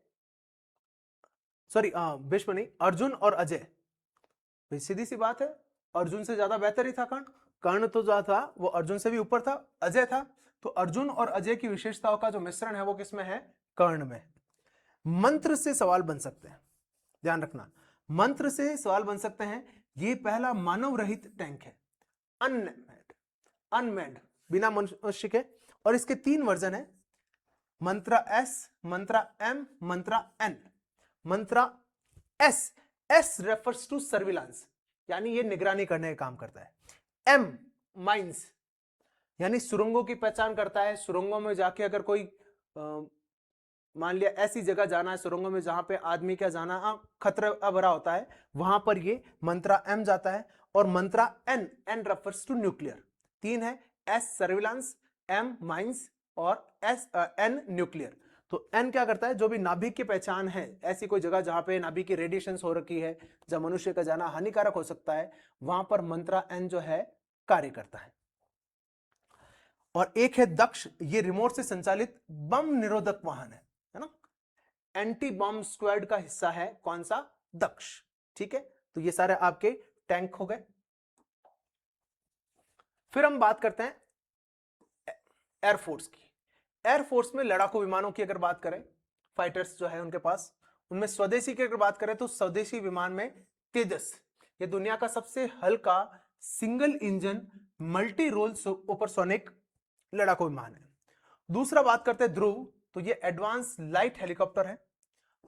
सॉरी भीष्म नहीं, अर्जुन और अजय। सीधी सी बात है, अर्जुन से ज्यादा बेहतर ही था कर्ण। कर्ण तो जो था वो अर्जुन से भी ऊपर था, अजय था। तो अर्जुन और अजय की विशेषताओं का जो मिश्रण है वो किसमें है? कर्ण में। मंत्र से सवाल बन सकते हैं, ध्यान रखना, मंत्र से सवाल बन सकते हैं। ये पहला मानव रहित टैंक है, अनमैन्ड, अनमैन्ड, बिना मनुष्य के। और इसके 3 वर्जन है, Mantra S, Mantra M, Mantra N। Mantra S refers to surveillance, यानी ये निगरानी करने का काम करता है। M माइंस, यानी सुरंगों की पहचान करता है। सुरंगों में जाके अगर कोई मान लिया ऐसी जगह जाना है सुरंगों में जहां पे आदमी क्या जाना खतरा भरा होता है, वहां पर ये मंत्रा M जाता है। और मंत्रा N रेफर्स टू न्यूक्लियर। 3 है, S सर्विलांस, M माइंस और N न्यूक्लियर। तो N क्या करता है? जो भी नाभिक की पहचान है, ऐसी कोई जगह जहां पे नाभिक की रेडिएशन हो रखी है, जहां मनुष्य का जाना हानिकारक हो सकता है, वहां पर मंत्रा N जो है कार्य करता है। और एक है दक्ष, ये रिमोट से संचालित बम निरोधक वाहन है ना। एंटी बम स्क्वाड का हिस्सा है कौन सा? दक्ष, ठीक है। तो ये सारे आपके टैंक हो गए। फिर हम बात करते हैं एयरफोर्स की। एयरफोर्स में लड़ाकू विमानों की अगर बात करें, फाइटर्स जो है उनके पास, उनमें स्वदेशी की अगर बात करें तो स्वदेशी विमान में तेजस, ये दुनिया का सबसे हल्का single engine multi role supersonic लड़ाकू विमान है। दूसरा बात करते हैं ध्रुव, तो ये एडवांस लाइट हेलीकॉप्टर है।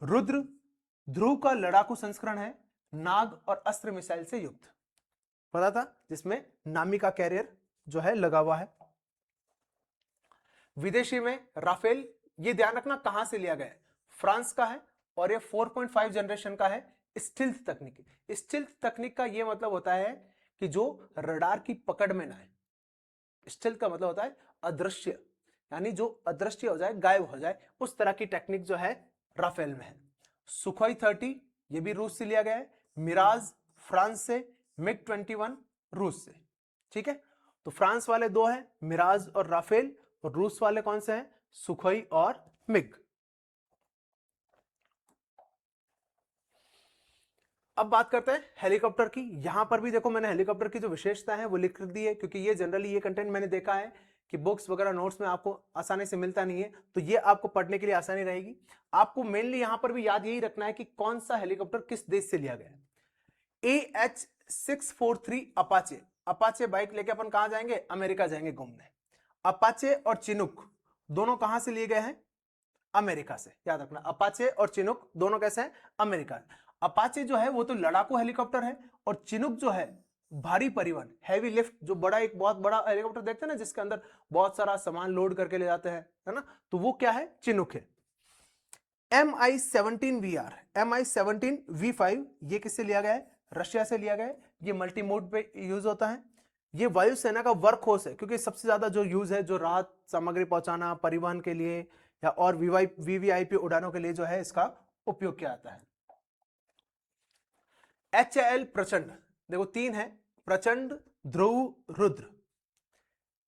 रुद्र ध्रुव का लड़ाकू संस्करण है, नाग और अस्त्र मिसाइल से युक्त, पता था, जिसमें नामिका कैरियर जो है लगा हुआ है। विदेशी में राफेल, ये ध्यान रखना कहां से लिया गया है? फ्रांस का है और ये 4.5 जनरेशन का है। स्टिल्थ तकनीक, स्टिल्थ तकनीक का ये मतलब होता है कि जो रडार की पकड़ में ना है। स्टिल्थ का मतलब होता है अदृश्य, यानी जो अदृश्य हो जाए, गायब हो जाए, उस तरह की टेक्निक जो है राफेल में है। सुखोई 30 ये भी रूस से लिया गया है। मिराज फ्रांस से, मिग 21 रूस से, ठीक है। तो फ्रांस वाले 2 हैं, मिराज और राफेल, और रूस वाले कौन से हैं? सुखोई और मिग। अब बात करते हैं हेलीकॉप्टर की। यहां पर भी देखो मैंने हेलीकॉप्टर की जो विशेषता है वो लिख दी है, क्योंकि ये जनरली ये कंटेंट मैंने देखा है कि बुक्स वगैरह नोट्स में आपको आसानी से मिलता नहीं है, तो ये आपको पढ़ने के लिए आसानी रहेगी। आपको मेनली यहां पर भी याद यही रखना है कि कौन सा हेलीकॉप्टर किस देश से लिया गया है। AH-643 अपाचे, अपाचे बाइक लेके अपन कहां जाएंगे? अमेरिका जाएंगे घूमने। अपाचे और चिनुक दोनों कहां से लिए गए हैं? अमेरिका से, याद रखना। अपाचे और चिनुक दोनों कैसे हैं? अमेरिका। अपाचे जो है वो तो लड़ाकू हेलीकॉप्टर है, और चिनुक जो है भारी परिवहन, हैवी लिफ्ट, जो बड़ा एक बहुत बड़ा हेलीकॉप्टर देखते हैं ना जिसके अंदर बहुत सारा सामान लोड करके ले जाते हैं, है ना, तो वो क्या है? चिनुक है। Mi-17VR, Mi-17V5 ये किससे लिया गया है? रशिया से लिया गया है। ये मल्टी मोड पे यूज होता है। ये वायुसेना का वर्क होर्स है, क्योंकि सबसे ज्यादा जो यूज है, जो राहत सामग्री पहुंचाना, परिवहन के लिए या और वीवीआईपी उड़ानों के लिए जो है इसका उपयोग किया जाता है। HAL प्रचंड, देखो 3 है, प्रचंड, ध्रुव, रुद्र।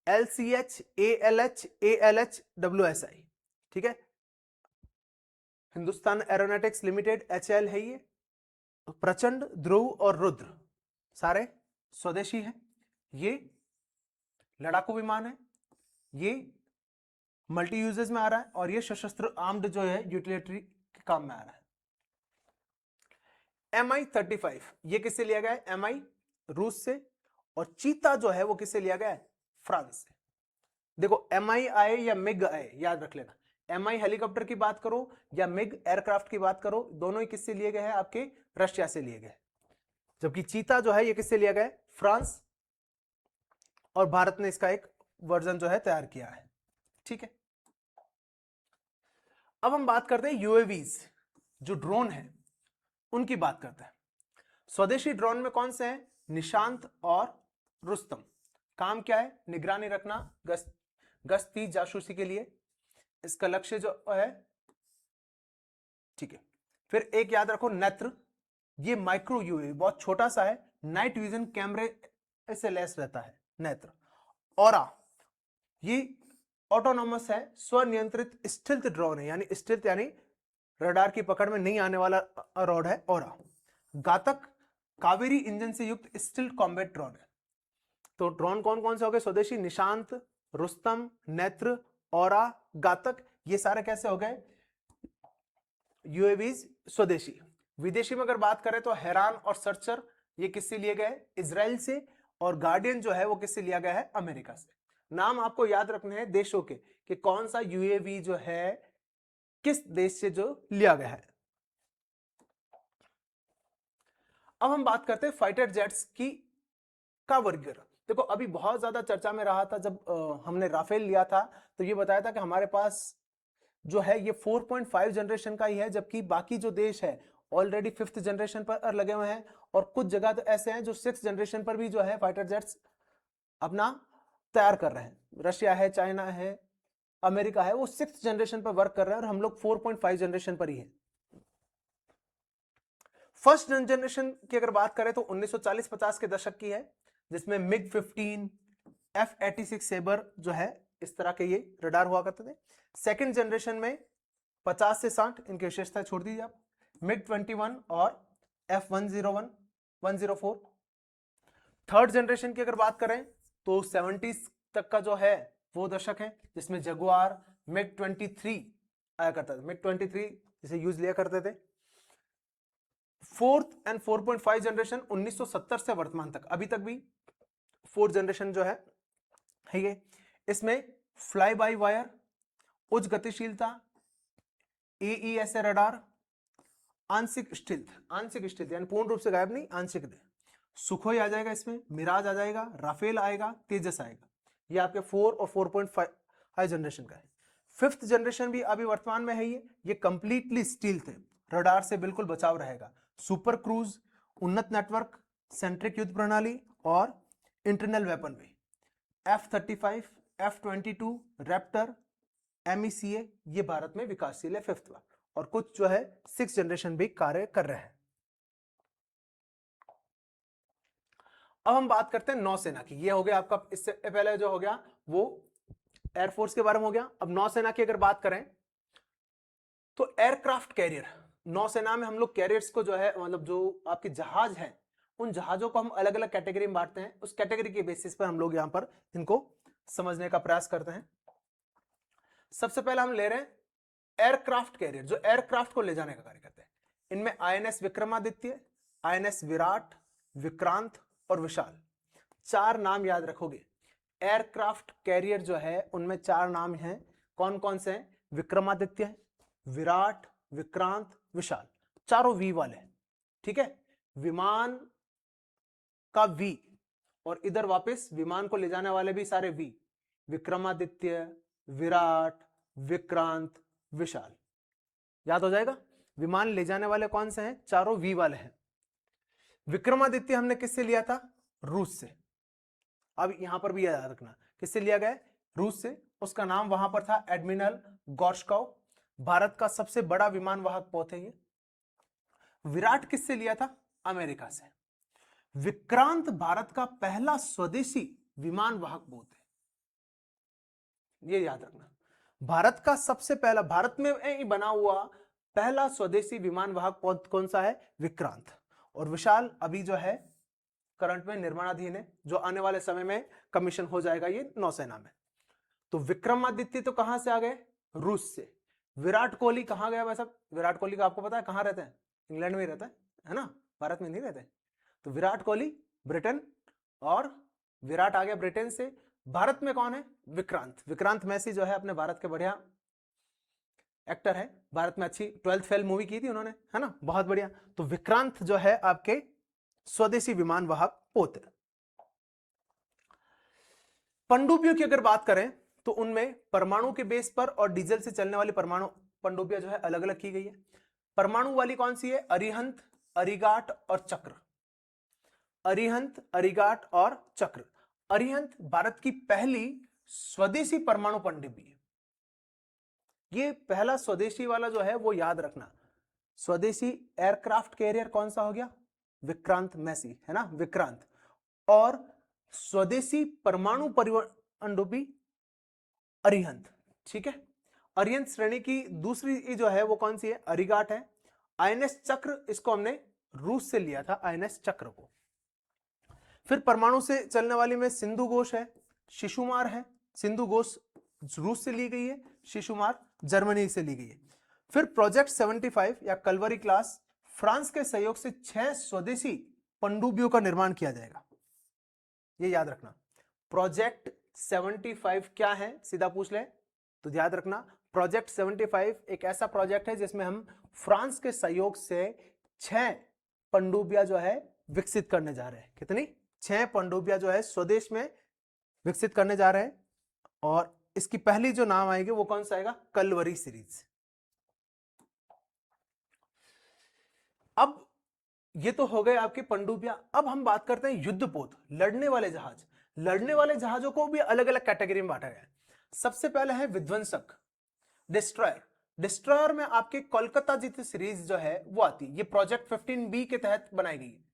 LCH ALH ALH ठीक है। हिंदुस्तान एरोनॉटिक्स लिमिटेड HAL है ये। प्रचंड, ध्रुव और रुद्र सारे स्वदेशी हैं। ये लड़ाकू विमान है, ये मल्टी यूजेस में आ रहा है और ये सशस्त्र आर्म्ड जो है यूटिलिटरी के काम में आ रहा है। MI-35 ये किससे लिया गया है? MI रूस से, और चीता जो है वो किससे लिया गया है? फ्रांस से। देखो MI आए या मिग आए याद रख लेना, MI हेलीकॉप्टर की बात करो या मिग एयरक्राफ्ट की बात करो, दोनों ही किससे लिए गए हैं? आपके रशिया से लिए गए। जबकि चीता जो है ये किससे लिया गया है? फ्रांस, और भारत ने इसका एक वर्जन जो है तैयार किया है। ठीक है, अब हम बात करते हैं यूएवीज, जो ड्रोन है उनकी बात करते हैं। स्वदेशी ड्रोन में कौन से हैं? निशांत और रुस्तम। काम क्या है? निगरानी रखना, गश्ती जासूसी के लिए इसका लक्ष्य जो है। ठीक है, फिर एक याद रखो नेत्र, ये माइक्रो यूएवी बहुत छोटा सा है, नाइट विजन कैमरे से लैस रहता है नेत्र। ऑरा ये ऑटोनॉमस है, स्वनियंत्रित स्टिल्थ ड्रोन है, यानी स्टिल्थ यानी रडार की पकड़ में नहीं आने वाला रॉड है ऑरा। घातक कावेरी इंजन से युक्त स्टिल्थ कॉम्बैट ड्रोन है। तो ड्रोन कौन कौन से हो गए? स्वदेशी, निशांत, रुस्तम, नेत्र, ऑरा, घातक, ये सारे कैसे हो गए? यूएवीज स्वदेशी। विदेशी में अगर बात करें तो हैरान और सर्चर ये किससे लिए गए? इजराइल से, और गार्डियन जो है वो किससे लिया गया है? अमेरिका से। नाम आपको याद रखने हैं देशों के कि कौन सा यूएवी जो है किस देश से जो लिया गया है। अब हम बात करते हैं फाइटर जेट्स की का वर्गीकरण। देखो अभी बहुत ज्यादा चर्चा में रहा था जब हमने राफेल लिया था, तो ये बताया था कि हमारे पास जो है ये 4.5 जनरेशन का ही है, जबकि बाकी जो देश है ऑलरेडी 5th जनरेशन पर लगे हुए हैं, और कुछ जगह तो ऐसे हैं जो 6th जनरेशन पर भी जो है फाइटर जेट्स अपना तैयार कर रहे हैं। रशिया है, चाइना है, अमेरिका है, वो 6th जनरेशन पर वर्क कर रहे हैं, और हम लोग 4.5 जनरेशन पर ही है। फर्स्ट जनरेशन की अगर बात करें तो 1940-50 के दशक की है, जिसमें मिग 15, F-86 सेबर जो है इस तरह के ये रडार हुआ करते थे। सेकंड जनरेशन में 50 से 60 इनकी विशेषता छोड़ दीजिए आप, मिग 21 और F-101, 104। थर्ड जनरेशन की अगर बात करें तो 70s तक का जो है वो दशक है, जिसमें जगुआर, मिग 23 आया करता था, मिग 23 जिसे यूज लिया करते थे। फोर्थ एंड 4.5 जनरेशन 1970 से वर्तमान तक, अभी तक भी फोर्थ जनरेशन जो है ये, इसमें फ्लाई बाय वायर, उच्च गतिशीलता, AESA रडार, आंशिक स्टिल्थ यानी पूर्ण रूप से गायब नहीं, आंशिक दे। सुखोई आ जाएगा इसमें, मिराज आ जाएगा, राफेल आएगा, तेजस आएगा। ये आपके 4 और 4.5 जनरेशन का है। 5th जनरेशन भी अभी वर्तमान में है, ये कंप्लीटली स्टील्थ है, रडार से बिल्कुल बचाव रहेगा। सुपर क्रूज, उन्नत नेटवर्क, सेंट्रिक युद्ध प्रणाली और इंटरनल वेपन भी। F-35, F-22, रैप्टर, MECA ये भारत में विकासशील है 5th वाला, और कुछ जो है 6th जनरेशन भी कार्य कर रहे हैं। अब हम बात करते हैं नौसेना की। ये हो गया आपका, इससे पहले जो हो गया वो एयरफोर्स के बारे में हो गया। अब नौसेना की अगर बात करें तो एयरक्राफ्ट कैरियर, नौसेना में हम लोग कैरियर्स को जो है मतलब जो आपके जहाज हैं उन जहाजों को हम अलग अलग कैटेगरी में बांटते हैं, उस कैटेगरी के बेसिस पर हम लोग यहां पर इनको समझने का प्रयास करते हैं। सबसे पहले हम ले रहे हैं एयरक्राफ्ट कैरियर, जो एयरक्राफ्ट को ले जाने का कार्य करते हैं। इनमें INS विक्रमादित्य, INS विराट, विक्रांत और विशाल, 4 नाम याद रखोगे। एयरक्राफ्ट कैरियर जो है उनमें 4 नाम हैं, कौन कौन से हैं? विक्रमादित्य, विराट, विक्रांत, विशाल, चारों वी वाले हैं। ठीक है, विमान का वी, और इधर वापस विमान को ले जाने वाले भी सारे वी, विक्रमादित्य, विराट, विक्रांत, विशाल, याद हो जाएगा। विमान ले जाने वाले कौन से हैं? चारों वी वाले हैं। विक्रमादित्य हमने किससे लिया था? रूस से। अब यहां पर भी याद रखना किससे लिया गया? रूस से। उसका नाम वहां पर था एडमिरल गोर्शकॉव, भारत का सबसे बड़ा विमान वाहक पोत है ये। विराट किससे लिया था? अमेरिका से। विक्रांत भारत का पहला स्वदेशी विमान वाहक पोत है। ये याद रखना। भारत का सबसे पहला, भारत में ही बना हुआ पहला स्वदेशी विमान वाहक पौध कौन सा है? विक्रांत। और विशाल अभी जो है करंट में निर्माणाधीन है, जो आने वाले समय में कमीशन हो जाएगा ये नौसेना में। तो विक्रमादित्य तो कहां से आ गए? रूस से। विराट कोहली कहां गया भाई साहब? विराट कोहली का आपको पता है कहां रहते हैं? इंग्लैंड में ही रहता है ना, भारत में नहीं रहते। तो विराट कोहली ब्रिटेन, और विराट आ गया ब्रिटेन से। भारत में कौन है? विक्रांत। विक्रांत मैसी जो है अपने भारत के बढ़िया एक्टर है, भारत में अच्छी 12th फेल मूवी की थी उन्होंने, है ना, बहुत बढ़िया। तो विक्रांत जो है आपके स्वदेशी विमान वाहक पोत। पनडुब्बियों की अगर बात करें तो उनमें परमाणु के बेस पर और डीजल से चलने वाली परमाणु पनडुब्बियां जो है अलग अलग की गई है। परमाणु वाली कौन सी है? अरिहंत, अरिगाट और चक्र। अरिहंत, अरिगाट और चक्र। अरिहंत भारत की पहली स्वदेशी परमाणु पनडुब्बी है। ये पहला स्वदेशी वाला जो है वो याद रखना। स्वदेशी एयरक्राफ्ट कैरियर कौन सा हो गया? विक्रांत मैसी, है ना, विक्रांत। और स्वदेशी परमाणु पनडुब्बी अरिहंत, ठीक है। अरिहंत श्रेणी की दूसरी जो है वो कौन सी है? अरिगाट है। आईएनएस चक्र, इसको हमने रूस से लिया था, आईएनएस चक्र को। फिर परमाणु से चलने वाली में सिंधु घोष है, शिशुमार है। सिंधु घोष रूस से ली गई है, शिशुमार जर्मनी से ली गई है। फिर प्रोजेक्ट 75 या कलवरी क्लास, फ्रांस के सहयोग से 6 स्वदेशी पनडुब्बियों का निर्माण किया जाएगा, ये याद रखना। प्रोजेक्ट 75 क्या है, सीधा पूछ ले तो याद रखना। प्रोजेक्ट 75 एक ऐसा प्रोजेक्ट है जिसमें हम फ्रांस के सहयोग से 6 पनडुब्बियां जो है विकसित करने जा रहे हैं। कितनी? 6 पनडुब्बियां जो है स्वदेश में विकसित करने जा रहे हैं। और इसकी पहली जो नाम आएगी वो कौन सा आएगा? कलवरी सीरीज। अब ये तो हो गए आपके पनडुब्बियां। अब हम बात करते हैं युद्धपोत, लड़ने वाले जहाज। लड़ने वाले जहाजों को भी अलग अलग कैटेगरी में बांटा गया है। सबसे पहले है विध्वंसक, डिस्ट्रॉयर। डिस्ट्रॉयर में आपके कोलकाता जितनी सीरीज जो है वो आती है। ये प्रोजेक्ट 15B के तहत बनाई गई है।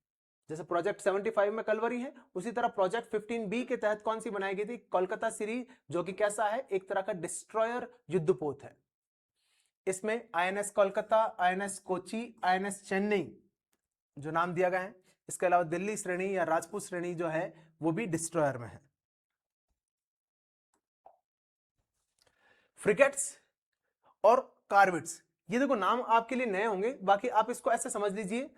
जैसे प्रोजेक्ट 75 में कलवरी है, उसी तरह प्रोजेक्ट 15B के तहत कौन सी बनाई गई थी? कोलकाता सीरीज, जो कि कैसा है? एक तरह का डिस्ट्रॉयर युद्धपोत है। इसमें INS Kolkata, INS Kochi, INS Chennai जो नाम दिया गया है। इसके अलावा दिल्ली श्रेणी या राजपूत श्रेणी जो है वो भी डिस्ट्रॉयर में है। फ्रिगेट्स और कार्वेट्स, ये देखो नाम आपके लिए नए होंगे, बाकी आप इसको ऐसे समझ लीजिए।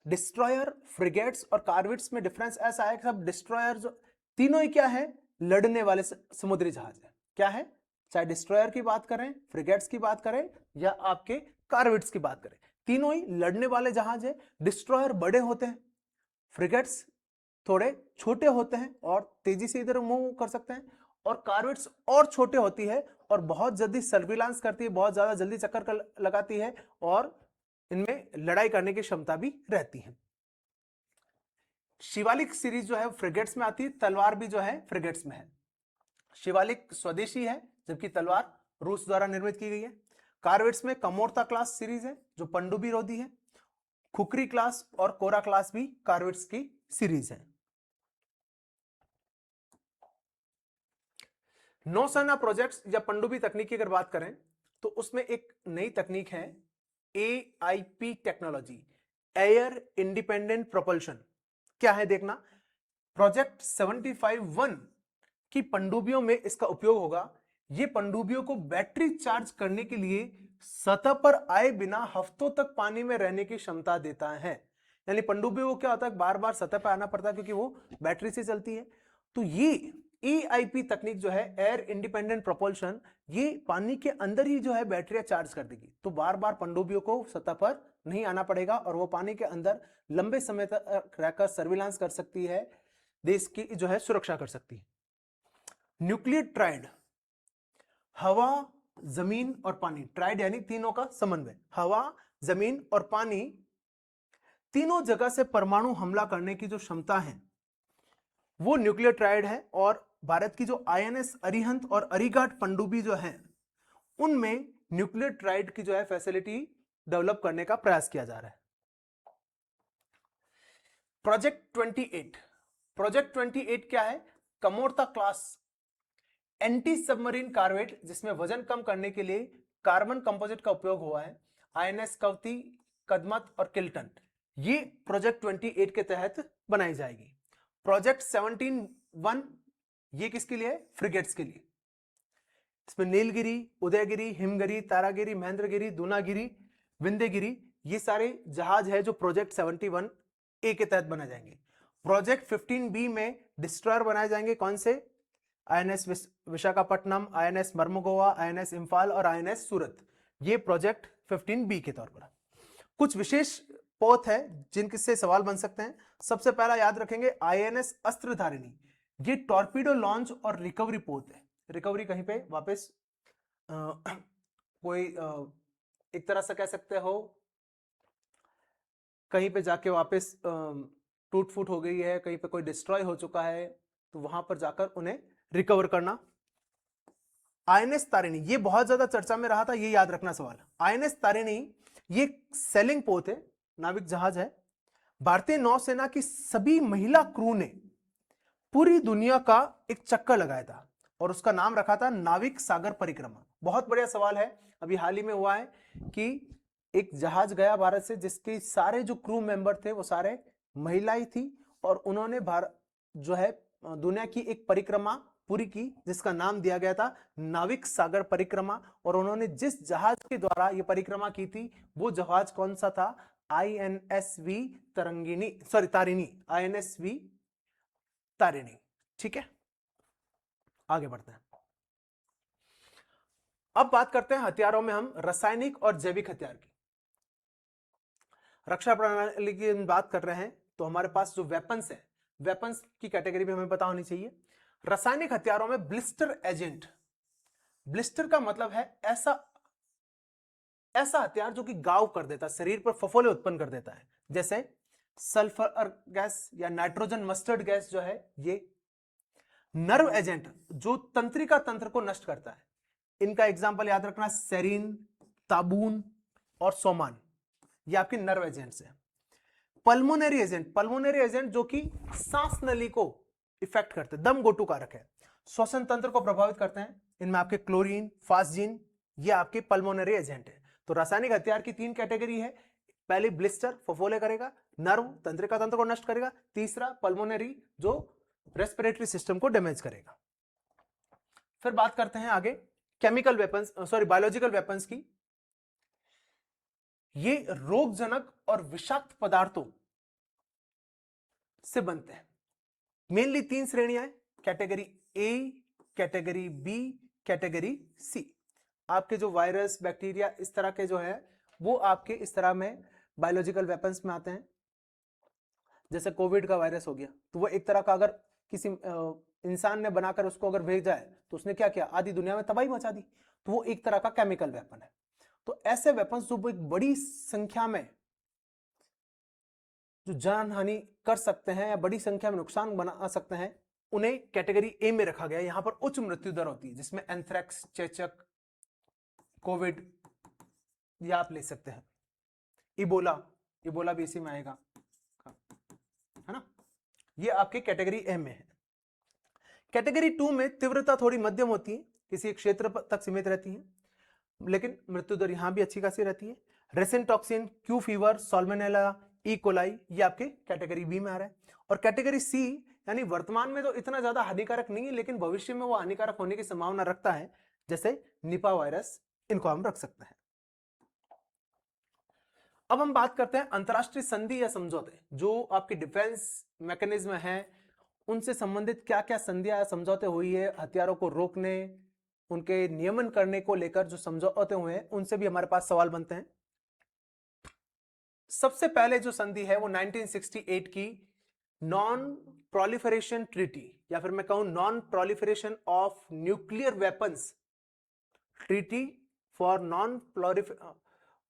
डिस्ट्रॉयर, फ्रिगेट्स और कार्वेट्स में डिफरेंस ऐसा है कि सब डिस्ट्रॉयर जो तीनों ही क्या है? लड़ने वाले समुद्री जहाज है। क्या है? चाहे डिस्ट्रॉयर की बात करें, फ्रिगेट्स की बात करें या आपके कार्वेट्स की बात करें, तीनों ही लड़ने वाले जहाज है। डिस्ट्रॉयर बड़े होते हैं, फ्रिगेट्स थोड़े छोटे होते हैं और तेजी से इधर मूव कर सकते हैं, और कार्वेट्स और छोटे होती है और बहुत जल्दी सर्विलांस करती है, बहुत ज्यादा जल्दी चक्कर लगाती है, और इनमें लड़ाई करने की क्षमता भी रहती है। शिवालिक सीरीज जो है फ्रिगेट्स में आती है, तलवार भी जो है फ्रिगेट्स में है। शिवालिक स्वदेशी है, जबकि तलवार रूस द्वारा निर्मित की गई है। कार्वेट्स में कमोर्ता क्लास सीरीज है जो पनडुब्बी रोधी है। खुकरी क्लास और कोरा क्लास भी कार्वेट्स की सीरीज है। नौसेना प्रोजेक्ट्स या पनडुब्बी तकनीक की अगर बात करें तो उसमें एक नई तकनीक है AIP technology, air independent propulsion. क्या है देखना, प्रोजेक्ट 75-1 की पनडुब्बियों में इसका उपयोग होगा। यह पनडुब्बियों को बैटरी चार्ज करने के लिए सतह पर आए बिना हफ्तों तक पानी में रहने की क्षमता देता है। यानी पनडुब्बियों को क्या होता है, बार बार सतह पर आना पड़ता है क्योंकि वो बैटरी से चलती है। तो ये EIP तकनीक जो है, एयर इंडिपेंडेंट प्रोपल्शन, ये पानी के अंदर ही जो है बैटरियां चार्ज कर देगी। तो बार बार पनडुब्बियों को सतह पर नहीं आना पड़ेगा और वो पानी के अंदर लंबे समय तक रहकर सर्विलांस कर सकती है, देश की जो है सुरक्षा कर सकती है। न्यूक्लियर ट्राइड, हवा, जमीन और पानी। ट्राइड यानी तीनों का समन्वय। हवा, जमीन और पानी, तीनों जगह से परमाणु हमला करने की जो क्षमता है वो न्यूक्लियर ट्राइड है। और भारत की जो INS अरिहंत और अरिघाट पनडुब्बी जो है उनमें न्यूक्लियर ट्राइड की जो है फैसिलिटी डेवलप करने का प्रयास किया जा रहा है। प्रोजेक्ट 28, प्रोजेक्ट 28 क्या है? Kamorta class anti submarine corvette जिसमें वजन कम करने के लिए कार्बन कंपोजिट का उपयोग हुआ है, आईएनएस कवती, कदमत और किल्टन, ये प्रोजेक्ट 28 के तहत बनाई जाएगी। प्रोजेक्ट 17-1 ये किसके लिए है? फ्रिगेट्स के लिए। इसमें नीलगिरी, उदयगिरी, हिमगिरी, तारागिरी, महेंद्रगिरी, दूनागिरी, विंध्यगिरी, ये सारे जहाज है जो प्रोजेक्ट 71 ए के तहत बनाए जाएंगे। प्रोजेक्ट 15 बी में डिस्ट्रॉयर बनाए जाएंगे, कौन से? INS Visakhapatnam, INS Mormugao, INS Imphal और आईएनएस सूरत, ये प्रोजेक्ट 15 बी के तौर पर। कुछ विशेष पोत है जिनसे सवाल बन सकते हैं। सबसे पहला याद रखेंगे आईएनएस अस्त्रधारिणी, ये टॉर्पीडो लॉन्च और रिकवरी पोत है। रिकवरी कहीं पे वापस कोई एक तरह से कह सकते हो कहीं पे जाके वापस टूट फूट हो गई है, कहीं पे कोई डिस्ट्रॉय हो चुका है, तो वहां पर जाकर उन्हें रिकवर करना। आईएनएस तारिणी, ये बहुत ज्यादा चर्चा में रहा था, ये याद रखना सवाल। आईएनएस तारिणी ये सेलिंग पोत है, नाविक जहाज है। भारतीय नौसेना की सभी महिला क्रू ने पूरी दुनिया का एक चक्कर लगाया था और उसका नाम रखा था नाविक सागर परिक्रमा। बहुत बढ़िया सवाल है, अभी हाल ही में हुआ है कि एक जहाज गया भारत से जिसके सारे जो क्रू मेंबर थे वो सारे महिलाएं थी और उन्होंने भारत जो है दुनिया की एक परिक्रमा पूरी की जिसका नाम दिया गया था नाविक सागर परिक्रमा। और उन्होंने जिस जहाज के द्वारा ये परिक्रमा की थी वो जहाज कौन सा था? INSV Tarangini, sorry Tarini, INSV Tarini. ठीक है, आगे बढ़ते हैं। अब बात करते हैं हथियारों में हम रासायनिक और जैविक हथियार की। रक्षा प्रणाली की बात कर रहे हैं तो हमारे पास जो वेपन्स है, वेपन्स की कैटेगरी भी हमें पता होनी चाहिए। रासायनिक हथियारों में ब्लिस्टर एजेंट, ब्लिस्टर का मतलब है ऐसा हथियार जो कि घाव कर देता है, शरीर पर फफोले उत्पन्न कर देता है, जैसे सल्फर गैस या नाइट्रोजन मस्टर्ड गैस जो है ये। नर्व एजेंट जो तंत्रिका तंत्र को नष्ट करता है, इनका एग्जांपल याद रखना, सेरीन, ताबून और सोमान, ये आपके नर्व एजेंट्स हैं। पल्मोनरी एजेंट, पल्मोनरी एजेंट जो कि सांस नली को इफेक्ट करते हैं, दम घोटू कारक है, श्वसन तंत्र को प्रभावित करते हैं, इनमें आपके क्लोरीन, फास्जिन, ये आपके पल्मोनरी एजेंट है। तो रासायनिक हथियार की 3 कैटेगरी है, पहली ब्लिस्टर फफोले करेगा, नर्व तंत्रिका तंत्र को नष्ट करेगा, तीसरा पल्मोनरी जो रेस्पिरेटरी सिस्टम को डैमेज करेगा। फिर बात करते हैं आगे chemical weapons, sorry biological weapons की। ये रोगजनक और विषाक्त पदार्थों से बनते हैं। मेनली 3 श्रेणियां हैं, category A, category B, category C. आपके जो वायरस, बैक्टीरिया इस तरह के जो है वो आपके इस तरह में बायोलॉजिकल वेपन्स में आते हैं। जैसे कोविड का वायरस हो गया तो वो एक तरह का अगर किसी इंसान ने बनाकर उसको अगर भेजा है तो उसने क्या किया, आधी दुनिया में तबाही मचा दी, तो वो एक तरह का केमिकल वेपन है। तो ऐसे वेपन्स जो एक बड़ी संख्या में जो जान हानि कर सकते हैं या बड़ी संख्या में नुकसान बना सकते हैं, उन्हें कैटेगरी ए में रखा गया। यहां पर उच्च मृत्यु दर होती है, जिसमें एंथ्रेक्स, चेचक, कोविड, ये आप ले सकते हैं, इबोला, इबोला भी इसी में आएगा, है ना। ये आपके कैटेगरी ए में है। कैटेगरी 2 में तीव्रता थोड़ी मध्यम होती है, किसी एक क्षेत्र तक सीमित रहती है, लेकिन मृत्यु दर यहां भी अच्छी खासी रहती है। Ricin toxin, Q fever, salmonella, E coli, ये आपके कैटेगरी बी में आ रहा है। और कैटेगरी सी यानी वर्तमान में तो इतना ज्यादा हानिकारक नहीं है, लेकिन भविष्य में वो हानिकारक होने की संभावना रखता है, जैसे निपा वायरस, इनको हम रख सकते हैं। अब हम बात करते हैं अंतरराष्ट्रीय संधि या समझौते, जो आपके डिफेंस मैकेनिज्म है उनसे संबंधित क्या क्या संधियां या समझौते हुई है, हथियारों को रोकने, उनके नियमन करने को लेकर जो समझौते हुए हैं उनसे भी हमारे पास सवाल बनते हैं। सबसे पहले जो संधि है वो 1968 की नॉन प्रोलिफरेशन ट्रीटी, या फिर मैं कहूं non proliferation of nuclear weapons treaty for non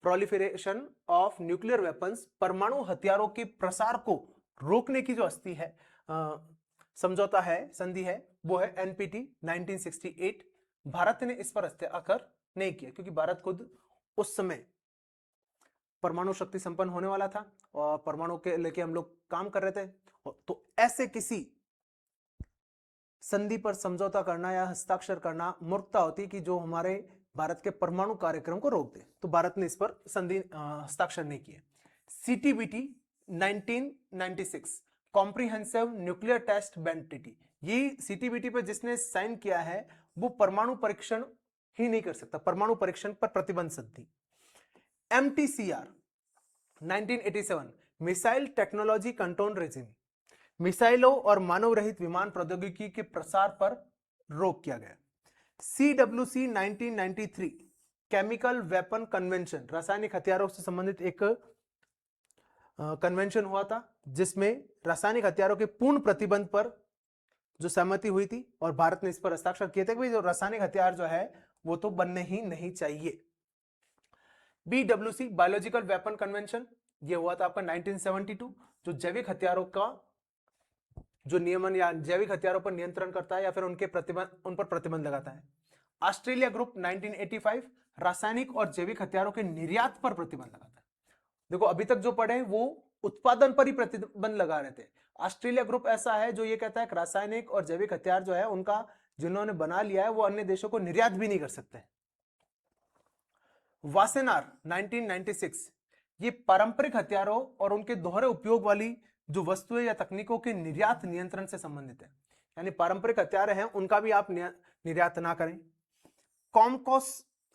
proliferation of nuclear weapons, परमाणु हथियारों के प्रसार को रोकने की जो हस्ती है समझौता है, संधि है, वो है एनपीटी 1968। भारत ने इस पर हस्ताक्षर नहीं किया क्योंकि भारत खुद उस समय परमाणु शक्ति संपन्न होने वाला था और परमाणु के लेके हम लोग काम कर रहे थे। तो ऐसे किसी संधि पर समझौता करना या हस्ताक्षर करना मूर्खता होती कि जो हमारे भारत के परमाणु कार्यक्रम को रोक दे, तो भारत ने इस पर संधि हस्ताक्षर नहीं किए। CTBT 1996 comprehensive nuclear test ban treaty, ये सीटीबीटी पर जिसने साइन किया है वो परमाणु परीक्षण ही नहीं कर सकता, परमाणु परीक्षण पर प्रतिबंध संधि। MTCR 1987 missile technology control regime, मिसाइलों और मानव रहित विमान प्रौद्योगिकी के प्रसार पर रोक किया गया। CWC 1993 केमिकल वेपन कन्वेंशन, रासायनिक हथियारों से संबंधित एक कन्वेंशन हुआ था जिसमें रासायनिक हथियारों के पूर्ण प्रतिबंध पर जो सहमति हुई थी और भारत ने इस पर हस्ताक्षर किए थे कि जो रासायनिक हथियार जो है वो तो बनने ही नहीं चाहिए। BWC बायोलॉजिकल वेपन कन्वेंशन, ये हुआ था आपका 1972, जो जैविक हथियारों का जो नियमन या जैविक हथियारों पर नियंत्रण करता है या फिर उन पर प्रतिबंध लगाता है। ऑस्ट्रेलिया ग्रुप 1985 रासायनिक और जैविक हथियारों के निर्यात पर प्रतिबंध लगाता है। देखो अभी तक जो पढ़े वो उत्पादन पर ही प्रतिबंध लगा रहे थे। ऑस्ट्रेलिया ग्रुप ऐसा है जो ये कहता है कि रासायनिक और जैविक हथियार जो है उनका जिन्होंने बना लिया है वो अन्य देशों को निर्यात भी नहीं कर सकते। वासेनार 1996 ये पारंपरिक हथियारों और उनके दोहरे उपयोग वाली जो वस्तुएं या तकनीकों के निर्यात नियंत्रण से संबंधित है, यानी पारंपरिक हथियार हैं उनका भी आप निर्यात ना करें। कॉमकॉस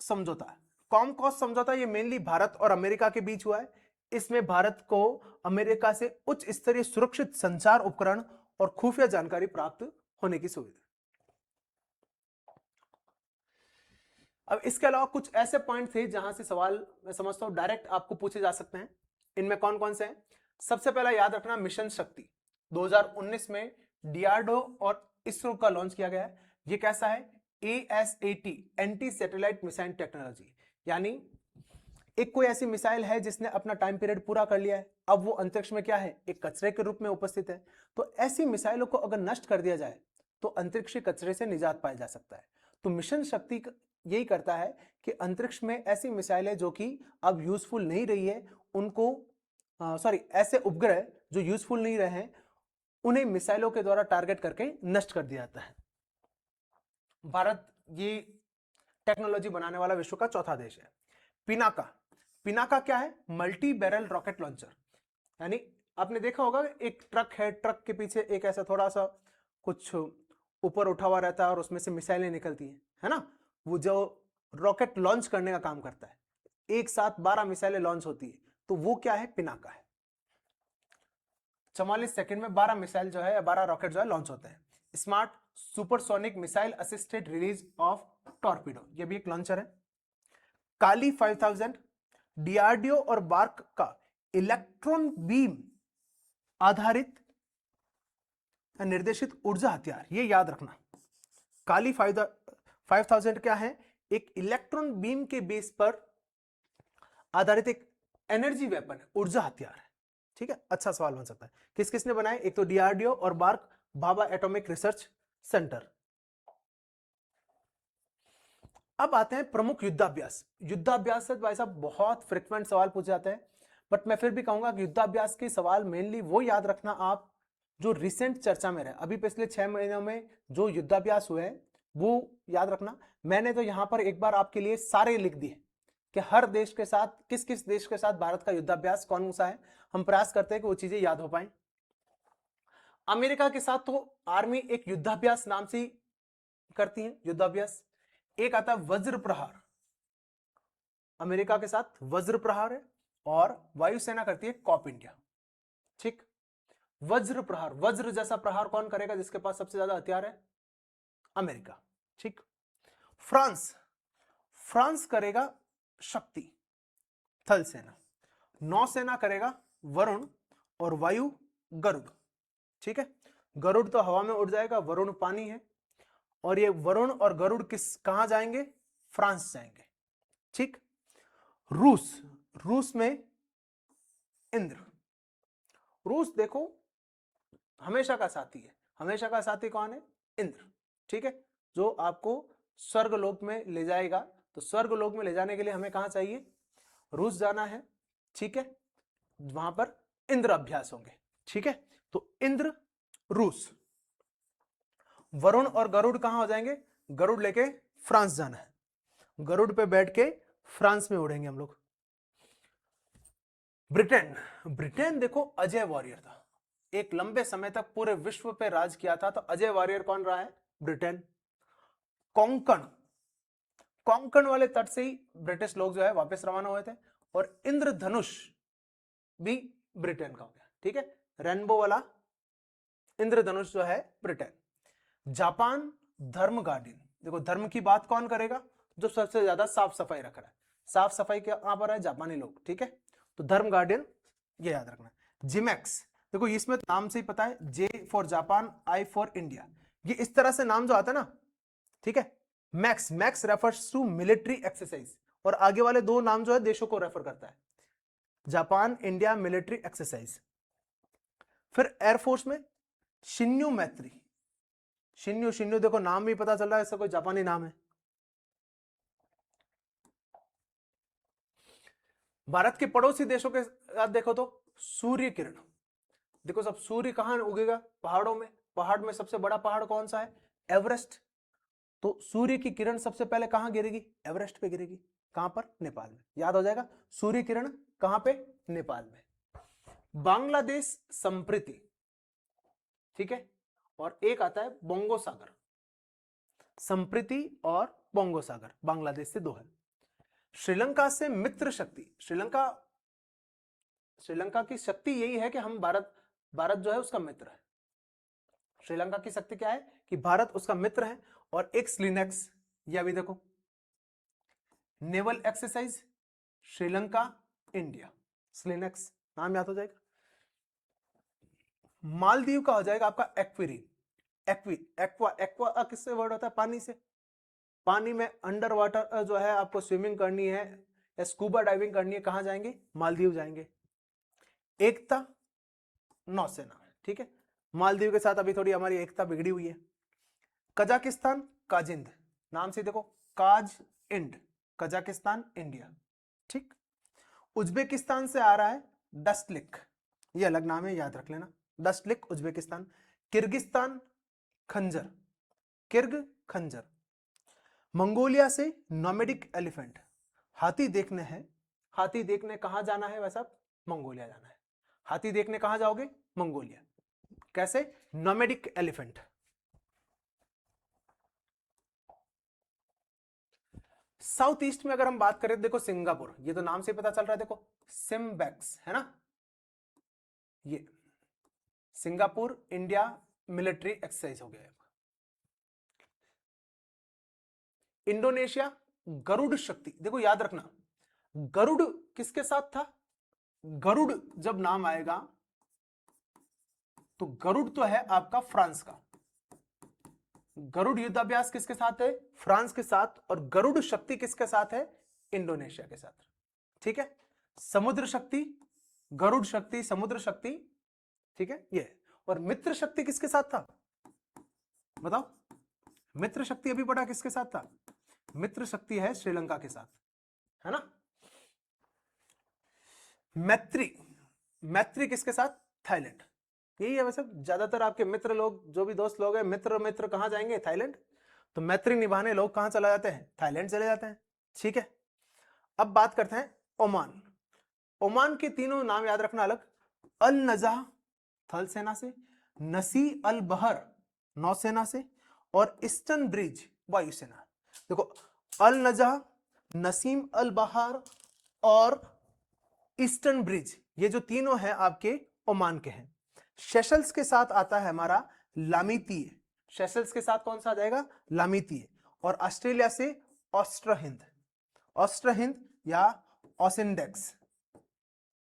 समझौता, कॉमकॉस समझौता ये मेनली भारत और अमेरिका के बीच हुआ है। इसमें भारत को अमेरिका से उच्च स्तरीय सुरक्षित संचार उपकरण और खुफिया जानकारी प्राप्त होने की सुविधा। अब इसके अलावा कुछ ऐसे पॉइंट थे जहां से सवाल मैं समझता हूं डायरेक्ट आपको पूछे जा सकते हैं। इनमें कौन कौन से हैं? सबसे पहला याद रखना मिशन शक्ति 2019 में डीआरडीओ और इसरो का लॉन्च किया गया है। ये कैसा है? ASAT anti satellite missile technology, यानी एक कोई ऐसी मिसाइल है जिसने अपना टाइम पीरियड पूरा कर लिया है, अब वो अंतरिक्ष में क्या है, एक कचरे के रूप में उपस्थित है। तो ऐसी मिसाइलों को अगर नष्ट कर दिया जाए तो अंतरिक्षीय कचरे से निजात पाया जा सकता है। तो मिशन शक्ति यही करता है कि अंतरिक्ष में ऐसी मिसाइलें जो कि अब यूजफुल नहीं रही है उनको ऐसे उपग्रह जो यूजफुल नहीं रहे हैं उन्हें मिसाइलों के द्वारा टारगेट करके नष्ट कर दिया जाता है। भारत ये टेक्नोलॉजी बनाने वाला विश्व का चौथा देश है। पिनाका, पिनाका क्या है? मल्टी बैरल रॉकेट लॉन्चर, यानी आपने देखा होगा एक ट्रक है, ट्रक के पीछे एक ऐसा थोड़ा सा कुछ ऊपर उठा हुआ रहता है और उसमें से मिसाइलें निकलती हैं, है ना? वो जो रॉकेट लॉन्च करने का काम करता है, एक साथ 12 मिसाइलें लॉन्च होती है, तो वो क्या है? पिनाका है। 44 सेकंड में 12 मिसाइल जो है, 12 रॉकेट जो है लॉन्च होते हैं। Smart supersonic missile assisted release of torpedo, ये भी एक लॉन्चर है। काली 5000 डीआरडीओ और बार्क का इलेक्ट्रॉन बीम आधारित निर्देशित ऊर्जा हथियार, ये याद रखना। काली 5000 क्या है? एक इलेक्ट्रॉन बीम के बेस पर आधारित एक एनर्जी वेपन है, ऊर्जा हथियार है। ठीक है, अच्छा सवाल बन सकता है। किस किसने बनाए? एक तो डीआरडीओ और BARC, Bhabha atomic research centre. अब आते हैं प्रमुख युद्धाभ्यास। युद्धाभ्यास से भाई साहब बहुत फ्रिक्वेंट सवाल पूछे जाते हैं, बट मैं फिर भी कहूंगा कि युद्धाभ्यास के सवाल मेनली वो याद रखना आप जो रिसेंट चर्चा में रहे, अभी पिछले 6 महीनों में जो युद्धाभ्यास हुए हैं वो याद रखना। मैंने तो यहां पर एक बार आपके लिए सारे लिख दिए कि हर देश के साथ किस किस देश के साथ भारत का युद्धाभ्यास कौन सा है। हम प्रयास करते हैं कि वो चीजें याद हो पाए। अमेरिका के साथ तो आर्मी एक युद्धाभ्यास नाम से करती है युद्धाभ्यास। एक आता है वज्र प्रहार, अमेरिका के साथ वज्र प्रहार है, और वायुसेना करती है कॉप इंडिया। ठीक, वज्र प्रहार, वज्र जैसा प्रहार कौन करेगा? जिसके पास सबसे ज्यादा हथियार है, अमेरिका। ठीक, फ्रांस, फ्रांस करेगा शक्ति थल सेना, नौसेना करेगा वरुण, और वायु गरुड़। ठीक है, गरुड़ तो हवा में उड़ जाएगा, वरुण पानी है, और ये वरुण और गरुड़ कहां जाएंगे? फ्रांस जाएंगे। ठीक, रूस, रूस में इंद्र। रूस देखो हमेशा का साथी है, हमेशा का साथी कौन है? इंद्र। ठीक है, जो आपको स्वर्गलोक में ले जाएगा। तो स्वर्गलोक में ले जाने के लिए हमें कहां चाहिए? रूस जाना है। ठीक है, वहां पर इंद्र अभ्यास होंगे। ठीक है, तो इंद्र रूस। वरुण और गरुड़ कहां हो जाएंगे? गरुड़ लेके फ्रांस जाना है, गरुड़ पे बैठ के फ्रांस में उड़ेंगे हम लोग। ब्रिटेन, ब्रिटेन देखो अजय वॉरियर था, एक लंबे समय तक पूरे विश्व पे राज किया था, तो अजय वॉरियर कौन रहा है? ब्रिटेन। कोंकण, कोंकण वाले तट से ही ब्रिटिश लोग जो है वापस रवाना हुए थे, और इंद्रधनुष भी ब्रिटेन का हो गया, ठीक है, रेनबो वाला इंद्रधनुष जो है ब्रिटेन। जापान, धर्म गार्डियन, देखो धर्म की बात कौन करेगा? जो सबसे ज्यादा साफ सफाई रख रहा है, साफ सफाई के कहां पर है? जापानी लोग, ठीक है, तो धर्म गार्डियन ये याद रखना। जिमैक्स, देखो इसमें नाम से ही पता है, J for Japan, I for India, ये इस तरह से नाम जो आता है ना, ठीक है। Max, max refers to military exercise, और आगे वाले दो नाम जो है देशों को रेफर करता है, जापान, इंडिया, मिलिट्री एक्सरसाइज। फिर एयरफोर्स में शिन्यू मैत्री, शिन्यू, शिन्यू देखो नाम भी पता चल रहा है, इसका कोई जापानी नाम है। भारत के पड़ोसी देशों के साथ देखो तो सूर्य किरण, देखो सब सूर्य कहां उगेगा? पहाड़ों में, पहाड़ में सबसे बड़ा पहाड़ कौन सा है? एवरेस्ट, तो सूर्य की किरण सबसे पहले कहां गिरेगी? एवरेस्ट पे गिरेगी। कहां पर? नेपाल में, याद हो जाएगा, सूर्य किरण कहां पे? नेपाल में। बांग्लादेश संप्रीति, ठीक है, और एक आता है बोंगो सागर, संप्रीति और बोंगो सागर, बांग्लादेश से दो है। श्रीलंका से मित्र शक्ति, श्रीलंका, श्रीलंका की शक्ति यही है कि हम भारत, भारत जो है उसका मित्र है। श्रीलंका की शक्ति क्या है? कि भारत उसका मित्र है। और एक स्लिनेक्स, ये अभी देखो, naval exercise Sri Lanka India, SLINEX नाम याद हो जाएगा। मालदीव का हो जाएगा आपका एक्वेरियम, एक्वा, एक्वा किससे वर्ड होता है? पानी से, पानी में अंडर वाटर जो है आपको स्विमिंग करनी है या स्कूबा डाइविंग करनी है, कहां जाएंगे? मालदीव जाएंगे। एकता नौसेना, ठीक है, मालदीव के साथ अभी थोड़ी हमारी एकता बिगड़ी हुई है। कजाकिस्तान, काजिंद, नाम से देखो, काज इंड, कजाकिस्तान इंडिया, ठीक। उज्बेकिस्तान से आ रहा है डस्टलिक, ये अलग नाम है, याद रख लेना, डस्टलिक उज्बेकिस्तान। किर्गिस्तान खंजर, किर्ग खंजर। मंगोलिया से नोमेडिक एलिफेंट, हाथी देखने हैं, हाथी देखने कहां जाना है? वैसा मंगोलिया जाना है, हाथी देखने कहां जाओगे? मंगोलिया। कैसे? Nomadic elephant. साउथ ईस्ट में अगर हम बात करें, देखो सिंगापुर, ये तो नाम से पता चल रहा है, देखो सिम्बैक्स है ना, ये सिंगापुर इंडिया मिलिट्री एक्सरसाइज हो गया। इंडोनेशिया गरुड़ शक्ति, देखो याद रखना, गरुड़ किसके साथ था? गरुड़ जब नाम आएगा तो गरुड़ तो है आपका फ्रांस का, गरुड़ युद्धाभ्यास किसके साथ है? फ्रांस के साथ। और गरुड़ शक्ति किसके साथ है? इंडोनेशिया के साथ, ठीक है। समुद्र शक्ति, गरुड़ शक्ति, समुद्र शक्ति, ठीक है ये। और मित्र शक्ति किसके साथ था? बताओ, मित्र शक्ति अभी पढ़ा किसके साथ था? मित्र शक्ति है श्रीलंका के साथ, है ना। मैत्री, मैत्री किसके साथ? थाईलैंड, यही है वैसे, ज्यादातर आपके मित्र लोग, जो भी दोस्त लोग हैं, मित्र मित्र कहां जाएंगे? थाईलैंड। तो मैत्री निभाने लोग कहां चला जाते हैं? थाईलैंड चले जाते हैं, ठीक है। अब बात करते हैं ओमान, ओमान के तीनों नाम याद रखना अलग, अल नजह थल सेना से, नसी अल बहर नौसेना से, और ईस्टर्न ब्रिज वायुसेना। देखो अल नजह, नसीम अल बहार और ईस्टर्न ब्रिज, ये जो तीनों हैं आपके ओमान के हैं। सेशल्स के साथ आता है हमारा लामीतीय, सेशल्स के साथ कौन सा आ जाएगा? लामीतीय। और ऑस्ट्रेलिया से ऑस्ट्रहिंद, ऑस्ट्रहिंद या ओसिंडेक्स,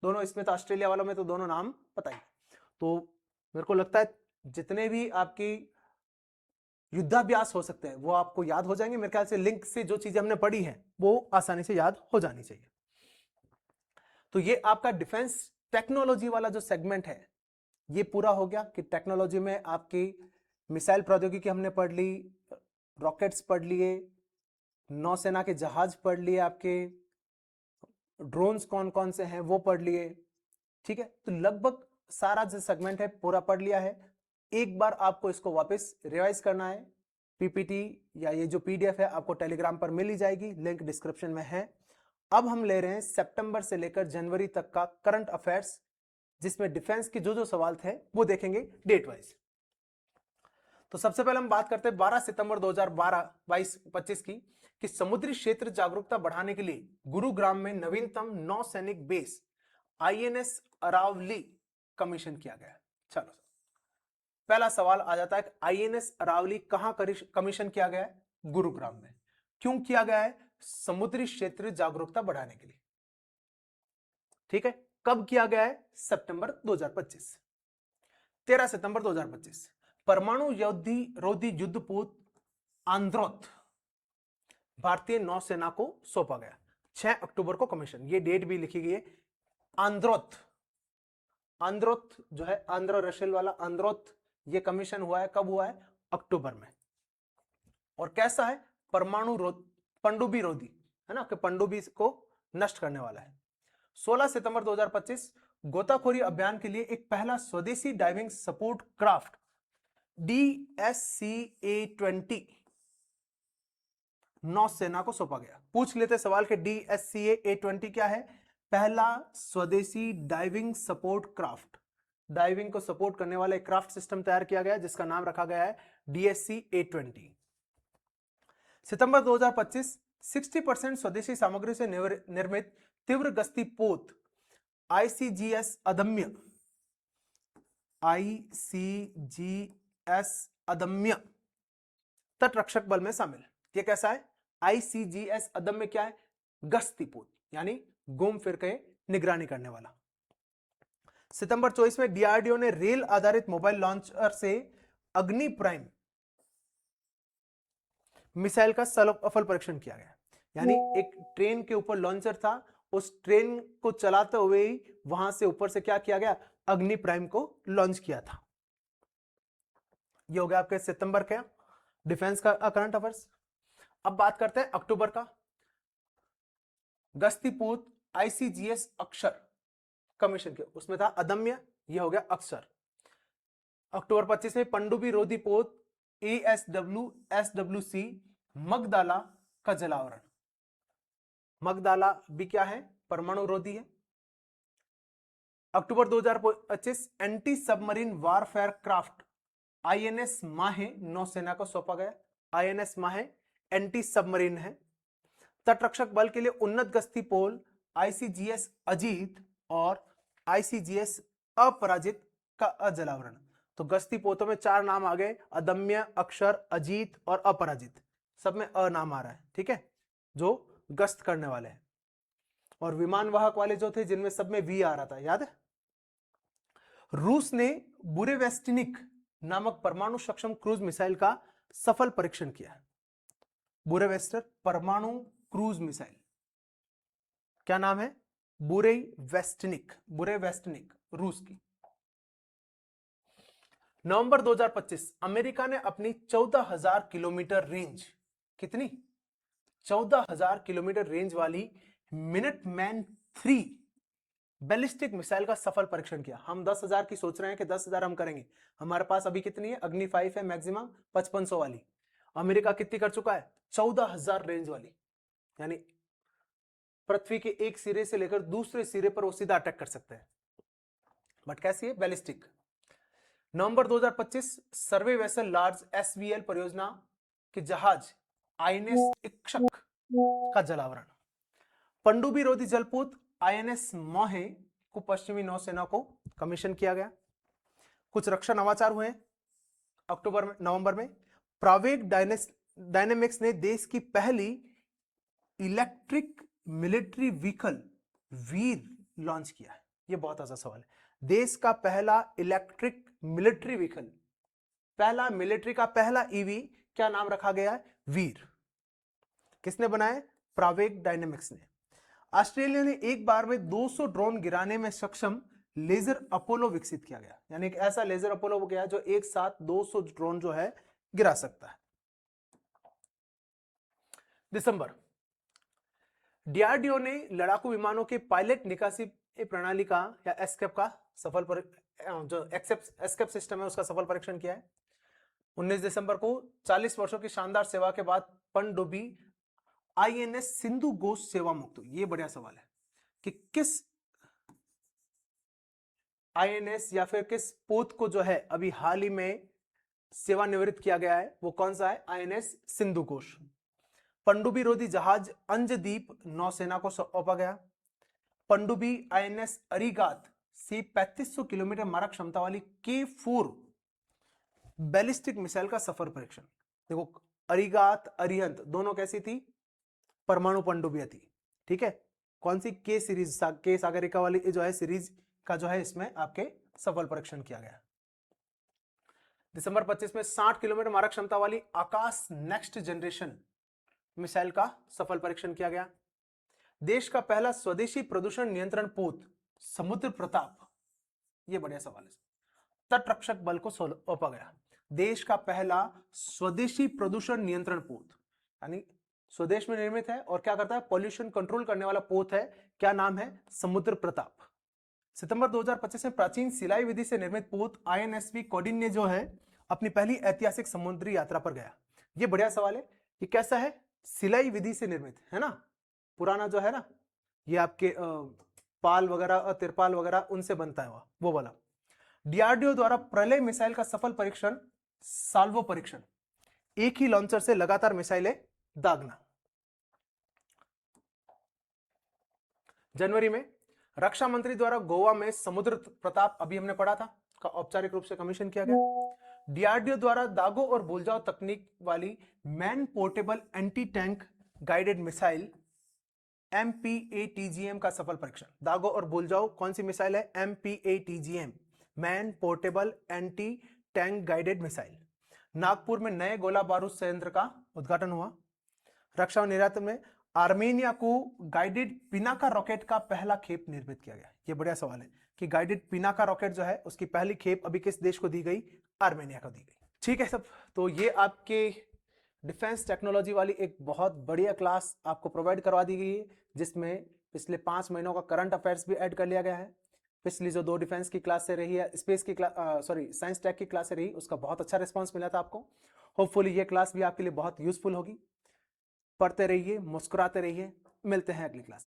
दोनों इसमें तो ऑस्ट्रेलिया वालों में तो दोनों नाम पता ही। तो मेरे को लगता है जितने भी आपकी युद्धाभ्यास हो सकते हैं वो आपको याद हो जाएंगे, मेरे ख्याल से लिंक से जो चीजें हमने पढ़ी है वो आसानी से याद हो जानी चाहिए। तो ये आपका डिफेंस टेक्नोलॉजी वाला जो सेगमेंट है ये पूरा हो गया, कि टेक्नोलॉजी में आपकी मिसाइल प्रौद्योगिकी हमने पढ़ ली, रॉकेट्स पढ़ लिए, नौसेना के जहाज पढ़ लिए, आपके ड्रोन्स कौन कौन से हैं वो पढ़ लिए, ठीक है। तो लगभग सारा जो सेगमेंट है पूरा पढ़ लिया है। एक बार आपको इसको वापस रिवाइज करना है, पीपीटी या ये जो पीडीएफ है आपको टेलीग्राम पर मिल ही जाएगी, लिंक डिस्क्रिप्शन में है। अब हम ले रहे हैं सितंबर से लेकर जनवरी तक का करंट अफेयर्स, जिसमें डिफेंस के जो सवाल थे वो देखेंगे डेट वाइज। तो सबसे पहले हम बात करते हैं 12 सितंबर 2022-25 की, कि समुद्री क्षेत्र जागरूकता बढ़ाने के लिए गुरुग्राम में नवीनतम नौसैनिक बेस आईएनएस अरावली कमीशन किया गया। चलो पहला सवाल आ जाता है, आईएनएस अरावली कहां कमीशन किया गया है? गुरुग्राम में। क्यों किया गया है? समुद्री क्षेत्र जागरूकता बढ़ाने के लिए। ठीक है, कब किया गया है? सितंबर 2025। 13 सितंबर 2025 परमाणु रोधी युद्धपोत आंद्रोथ भारतीय नौसेना को सौंपा गया। 6 अक्टूबर को कमीशन, ये डेट भी लिखी गई है। आंद्रोथ, आंद्रोथ जो है आंध्र रशेल वाला आंद्रोथ, ये कमीशन हुआ है, कब हुआ है? अक्टूबर में। और कैसा है? पनडुब्बी रोधी है ना, कि पनडुब्बी को नष्ट करने वाला है। 16 सितंबर 2025 गोताखोरी अभियान के लिए एक पहला स्वदेशी डाइविंग सपोर्ट क्राफ्ट DSCA-20 नौसेना को सौंपा गया। पूछ लेते सवाल के DSCA-20 क्या है? पहला स्वदेशी डाइविंग सपोर्ट क्राफ्ट, डाइविंग को सपोर्ट करने वाला एक क्राफ्ट सिस्टम तैयार किया गया जिसका नाम रखा गया है DSCA-20। सितंबर 2025 60% स्वदेशी सामग्री से निर्मित तीव्र गश्ती पोत ICGS अदम्य तट रक्षक बल में शामिल। ये कैसा है? ICGS अदम्य क्या है? गश्ती पोत, यानी घूम फिर के निगरानी करने वाला। सितंबर 24 में डीआरडीओ ने रेल आधारित मोबाइल लॉन्चर से अग्नि प्राइम मिसाइल का सफल परीक्षण किया गया। यानी एक ट्रेन के ऊपर लॉन्चर था, उस ट्रेन को चलाते हुए ही वहां से ऊपर से क्या किया गया? अग्नि प्राइम को लॉन्च किया था। ये हो गया आपके सितंबर का डिफेंस का करंट अफेयर्स। अब बात करते हैं अक्टूबर का। गश्तीपोत ICGS अक्षर कमीशन के, उसमें था अदम्य, ये हो गया अक्षर। अक्टूबर 25 में पनडुब्बी रोधी पोत ASWC मगदाला का जलावरण। मगदाला भी क्या है? परमाणु रोधी है। अक्टूबर 2025 anti submarine warfare craft INS माहे नौसेना को सौंपा गया। INS माहे एंटी सबमरीन है। तटरक्षक बल के लिए उन्नत गश्ती पोल ICGS अजीत और ICGS अपराजित का अजलावरण। तो गश्ती पोतों में 4 नाम आ गए, अदम्य, अक्षर, अजीत और अपराजित, सब में अ नाम आ रहा है। ठीक है, जो गश्त करने वाले हैं। और विमान वाहक वाले जो थे जिनमें सब में वी आ रहा था, याद है? रूस ने बुरेवेस्टिनिक नामक परमाणु सक्षम क्रूज मिसाइल का सफल परीक्षण किया। बुरेवेस्टर परमाणु क्रूज मिसाइल, क्या नाम है? बुरेवेस्टिनिक, बुरेवेस्टिनिक रूस की। नवंबर 2025 अमेरिका ने अपनी 14,000 किलोमीटर रेंज, कितनी? 14,000 किलोमीटर रेंज वाली मिनटमैन 3 बैलिस्टिक मिसाइल का सफल परीक्षण किया। हम 10,000 की सोच रहे हैं कि 10,000 हम करेंगे, हमारे पास अभी कितनी है? अग्नि 5 है मैक्सिमम 5500 वाली। अमेरिका कितनी कर चुका है? 14,000 रेंज वाली, यानी पृथ्वी के एक सिरे से लेकर दूसरे सिरे पर वो सीधा अटैक कर सकते हैं। बट कैसी है? बैलिस्टिक। नवंबर 2025 सर्वे वेसल लार्ज SVL परियोजना के जहाज INS इक्षक का जलावरण। पनडुब्बी रोधी जलपोत INS मोहे को पश्चिमी नौसेना को कमीशन किया गया। कुछ रक्षा नवाचार हुए नवंबर में। प्रावेग डायनेमिक्स ने देश की पहली इलेक्ट्रिक मिलिट्री व्हीकल वीर लॉन्च किया है। यह बहुत अच्छा सवाल है। देश का पहला इलेक्ट्रिक मिलिट्री व्हीकल, पहला मिलिट्री का पहला ईवी, क्या नाम रखा गया है? वीर। किसने बनाया? प्रावेग डायनेमिक्स ने। ऑस्ट्रेलिया ने एक बार में 200 ड्रोन गिराने में सक्षम लेजर अपोलो विकसित किया गया। यानी एक ऐसा लेजर अपोलो हो गया जो एक साथ 200 ड्रोन जो है गिरा सकता है। दिसंबर, डीआरडीओ ने लड़ाकू विमानों के पायलट निकासी प्रणाली का या एस्केप का सफल जो एस्केप सिस्टम है उसका सफल परीक्षण किया है। 19 दिसंबर को 40 वर्षों की शानदार सेवा के बाद पनडुब्बी आईएनएस सिंधु घोष सेवा मुक्त हुई। ये बढ़िया सवाल है कि किस आईएनएस या फिर किस पोत को जो है अभी हाल ही में सेवानिवृत्त किया गया है, वो कौन सा है? आईएनएस सिंधु घोष। पनडुब्बी रोधी जहाज अंजदीप नौसेना को सौंपा गया। पनडुब्बी आईएनएस अरिगात से 3500 किलोमीटर मारक क्षमता वाली K4 बैलिस्टिक मिसाइल का सफल परीक्षण। देखो अरिगात अरिहंत दोनों कैसी थी? परमाणु पनडुब्बियां थी, ठीक है। कौन सी? के सीरीज, के सागरिका वाली जो है सीरीज का जो है इसमें आपके सफल परीक्षण किया गया। दिसंबर 25 में 60 किलोमीटर मारक क्षमता वाली आकाश नेक्स्ट जनरेशन मिसाइल का सफल परीक्षण किया गया। देश का पहला स्वदेशी प्रदूषण नियंत्रण पोत समुद्र प्रताप, यह बढ़िया सवाल है, तटरक्षक बल को सौंपा गया। देश का पहला स्वदेशी प्रदूषण नियंत्रण पोत, यानी स्वदेश में निर्मित है और क्या करता है? पॉल्यूशन कंट्रोल करने वाला पोत है। क्या नाम है? समुद्र प्रताप। सितंबर 2025 में प्राचीन सिलाई विधि से निर्मित पोत आईएनएसवी कौंडिन्य जो है अपनी पहली ऐतिहासिक समुद्री यात्रा पर गया। यह बढ़िया सवाल है कि कैसा है? सिलाई विधि से निर्मित है ना, पुराना जो है ना, ये आपके पाल वगैरह तिरपाल वगैरह उनसे बनता है वो वाला। डीआरडीओ द्वारा प्रलय मिसाइल का सफल परीक्षण, साल्वो परीक्षण, एक ही लॉन्चर से लगातार मिसाइलें दागना। जनवरी में रक्षा मंत्री द्वारा गोवा में समुद्र प्रताप, अभी हमने पढ़ा था, का औपचारिक रूप से कमीशन किया गया। डीआरडीओ द्वारा दागो और भूल जाओ तकनीक वाली man portable anti tank guided missile MPATGM का सफल परीक्षण। दागो और भूल जाओ कौन सी मिसाइल है? MPATGM, man portable anti tank guided missile. Nagpur में नए गोला बारूद संयंत्र का उद्घाटन हुआ। रक्षा और निर्यात में आर्मेनिया को गाइडेड पिनाका रॉकेट का पहला खेप निर्मित किया गया। यह बढ़िया सवाल है कि गाइडेड पिनाका रॉकेट जो है उसकी पहली खेप अभी किस देश को दी गई? आर्मेनिया को दी गई। ठीक है सब, तो ये आपके डिफेंस टेक्नोलॉजी वाली एक बहुत बढ़िया क्लास आपको प्रोवाइड करवा दी गई है, जिसमें पिछले 5 महीनों का करंट अफेयर्स भी ऐड कर लिया गया है। पिछली जो 2 डिफेंस की क्लास से रही है, स्पेस की क्लास, साइंस टेक की क्लास से रही, उसका बहुत अच्छा रिस्पांस मिला था आपको। होपफुली ये क्लास भी आपके लिए बहुत यूजफुल होगी। पढ़ते रहिए, मुस्कुराते रहिए, मिलते हैं अगली क्लास।